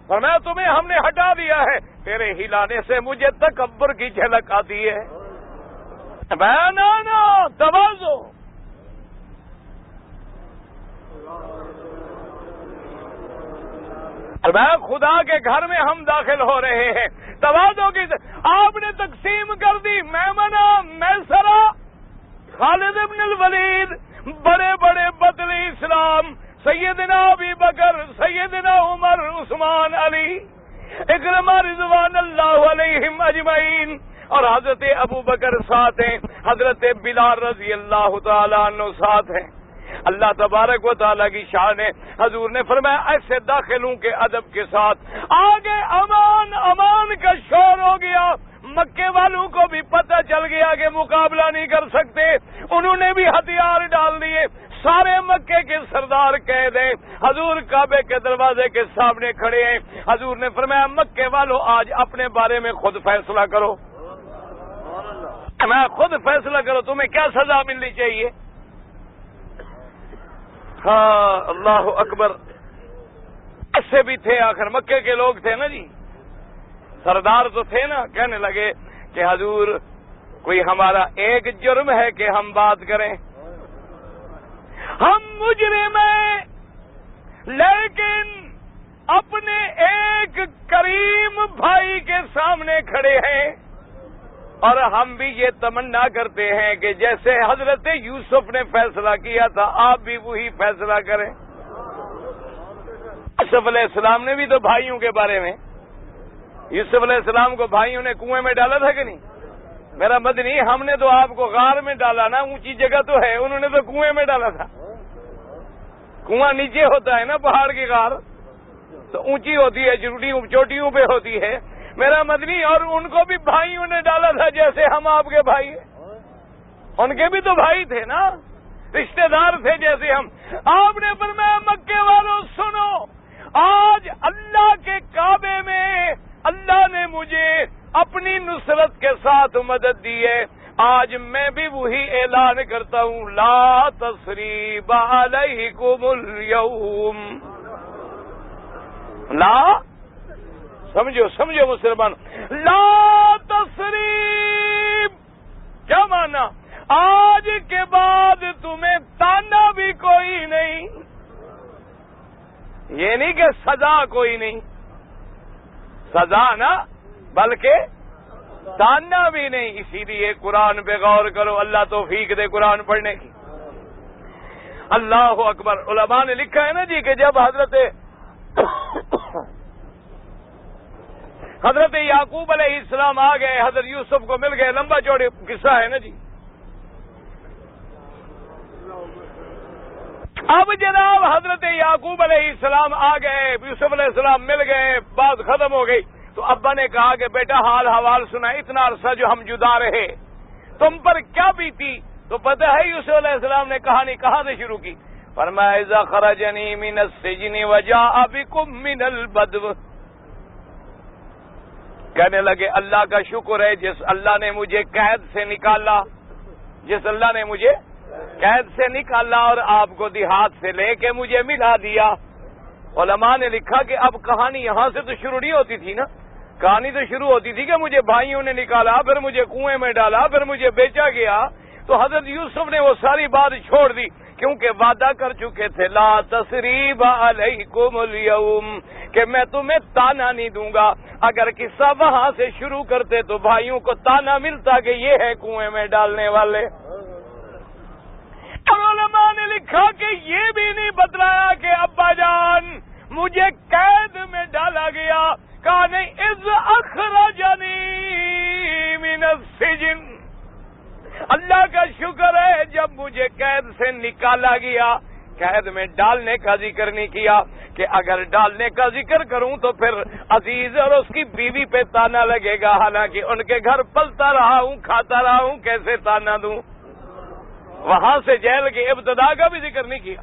فرمایا تمہیں ہم نے ہٹا دیا ہے، تیرے ہلانے سے مجھے تکبر کی جھلک آتی ہے۔ نا تواضع، خدا کے گھر میں ہم داخل ہو رہے ہیں، تواضع کی آپ نے تقسیم کر دی، میمنہ میسرہ خالد ابن الولید، بڑے بڑے بدل اسلام، سیدنا ابی بکر، سیدنا عمر، عثمان، علی، اکرمہ رضوان اللہ علیہم اجمعین، اور حضرت ابو بکر ساتھ ہیں، حضرت بلال رضی اللہ تعالیٰ عنہ ساتھ ہیں۔ اللہ تبارک و تعالیٰ کی شان ہے، حضور نے فرمایا ایسے داخلوں کے ادب کے ساتھ، آگے امان امان کا شور ہو گیا، مکے والوں کو بھی پتہ چل گیا کہ مقابلہ نہیں کر سکتے، انہوں نے بھی ہتھیار ڈال دیے، سارے مکے کے سردار قید ہیں، حضور کعبے کے دروازے کے سامنے کھڑے ہیں۔ حضور نے فرمایا مکے والوں آج اپنے بارے میں خود فیصلہ کرو، میں خود فیصلہ کرو تمہیں کیا سزا ملنی چاہیے۔ ہاں اللہ اکبر، ایسے بھی تھے، آخر مکے کے لوگ تھے نا جی، سردار تو تھے نا، کہنے لگے کہ حضور کوئی ہمارا ایک جرم ہے کہ ہم بات کریں، ہم مجرم ہیں لیکن اپنے ایک کریم بھائی کے سامنے کھڑے ہیں، اور ہم بھی یہ تمنا کرتے ہیں کہ جیسے حضرت یوسف نے فیصلہ کیا تھا آپ بھی وہی فیصلہ کریں۔ یوسف علیہ السلام نے بھی تو بھائیوں کے بارے میں، یوسف علیہ السلام کو بھائیوں نے کنویں میں ڈالا تھا کہ نہیں؟ میرا مدنی ہم نے تو آپ کو غار میں ڈالا نا، اونچی جگہ تو ہے، انہوں نے تو کنویں میں ڈالا تھا۔ کنواں نیچے ہوتا ہے نا پہاڑ کی غار، تو اونچی ہوتی ہے، چوٹیوں پہ ہوتی ہے میرا مدنی، اور ان کو بھی بھائیوں نے ڈالا تھا جیسے ہم آپ کے بھائی ہیں، ان کے بھی تو بھائی تھے نا، رشتہ دار تھے جیسے ہم۔ آپ نے فرمایا مکے والوں سنو، آج اللہ کے کعبے میں اللہ نے مجھے اپنی نصرت کے ساتھ مدد دی ہے، آج میں بھی وہی اعلان کرتا ہوں، لا تثریب علیکم اليوم، لا سمجھو مسلمان، لا تثریب کیا مانا؟ آج کے بعد تمہیں تانا بھی کوئی نہیں، یہ نہیں کہ سزا کوئی نہیں، سزا نا، بلکہ تاننا بھی نہیں. اسی لیے قرآن پہ غور کرو, اللہ توفیق دے قرآن پڑھنے کی. اللہ اکبر. علماء نے لکھا ہے نا جی کہ جب حضرت یعقوب علیہ السلام آ گئے, حضرت یوسف کو مل گئے, لمبا چوڑے قصہ ہے نا جی. اب جناب حضرت یعقوب علیہ السلام آ گئے, یوسف علیہ السلام مل گئے, بات ختم ہو گئی. تو ابا نے کہا کہ بیٹا حال حوال سنا, اتنا عرصہ جو ہم جدا رہے تم پر کیا بیتی؟ تو پتہ ہے یوسف علیہ السلام نے کہانی کہاں سے شروع کی؟ فرمایا اذا خرجنی من السجن وجاء بكم من البدو. کہنے لگے اللہ کا شکر ہے جس اللہ نے مجھے قید سے نکالا, جس اللہ نے مجھے قید سے نکالا اور آپ کو دیہات سے لے کے مجھے ملا دیا. علماء نے لکھا کہ اب کہانی یہاں سے تو شروع نہیں ہوتی تھی نا, کہانی تو شروع ہوتی تھی کہ مجھے بھائیوں نے نکالا, پھر مجھے کنویں میں ڈالا, پھر مجھے بیچا گیا. تو حضرت یوسف نے وہ ساری بات چھوڑ دی کیونکہ وعدہ کر چکے تھے لا تثریب علیکم اليوم, کہ میں تمہیں تانا نہیں دوں گا. اگر قصہ وہاں سے شروع کرتے تو بھائیوں کو تانا ملتا کہ یہ ہے کنویں میں ڈالنے والے. اور علماء نے لکھا کہ یہ بھی نہیں بتلایا کہ ابا جان مجھے قید میں ڈالا گیا, کہا نہیں اذ اخرجنی من السجن. اللہ کا شکر ہے جب مجھے قید سے نکالا گیا. قید میں ڈالنے کا ذکر نہیں کیا کہ اگر ڈالنے کا ذکر کروں تو پھر عزیز اور اس کی بیوی پہ تانا لگے گا, حالانکہ ان کے گھر پلتا رہا ہوں, کھاتا رہا ہوں, کیسے تانا دوں. وہاں سے جیل کے ابتدا کا بھی ذکر نہیں کیا,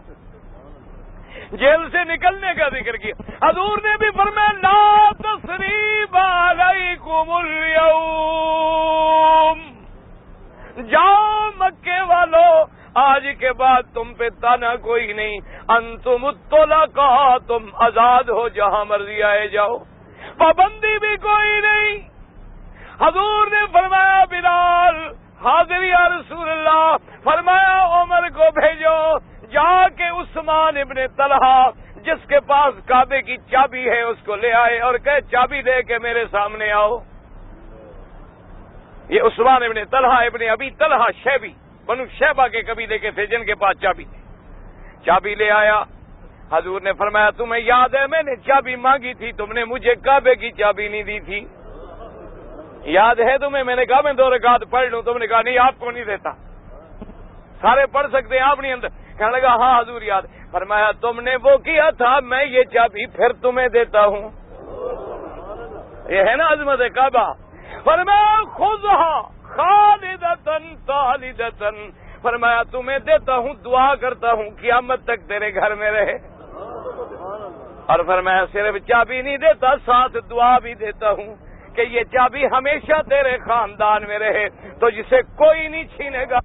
جیل سے نکلنے کا ذکر کیا. حضور نے بھی فرمایا لا تثریب علیکم اليوم, جاؤ مکے والو آج کے بعد تم پہ تانا کوئی نہیں, انتم الطلقاء, تم آزاد ہو, جہاں مرضی آئے جاؤ, پابندی بھی کوئی نہیں. حضور نے فرمایا بلال حاضر یا رسول اللہ, فرمایا عمر کو بھیجو جا کے عثمان ابن طلحہ جس کے پاس کعبے کی چابی ہے اس کو لے آئے اور کہے چابی دے کے میرے سامنے آؤ. یہ عثمان ابن طلحہ ابن ابی طلحہ شیبی, بنو شیبہ کے قبیلے کے تھے جن کے پاس چابی تھی. چابی لے آیا. حضور نے فرمایا تمہیں یاد ہے میں نے چابی مانگی تھی, تم نے مجھے کعبے کی چابی نہیں دی تھی, یاد ہے تمہیں؟ میں نے کہا میں 2 رکعت پڑھ لوں, تم نے کہا نہیں آپ کو نہیں دیتا, سارے پڑھ سکتے ہیں آپ نہیں اندر. کہنے لگا ہاں حضور یاد. فرمایا تم نے وہ کیا تھا, میں یہ چابی پھر تمہیں دیتا ہوں. یہ ہے نا عظمت کعبہ. فرمایا خذھا خالدۃ طالدۃ, فرمایا تمہیں دیتا ہوں, دعا کرتا ہوں قیامت تک تیرے گھر میں رہے. اور فرمایا صرف چابی نہیں دیتا, ساتھ دعا بھی دیتا ہوں کہ یہ چابی ہمیشہ تیرے خاندان میں رہے, تو جسے کوئی نہیں چھینے گا.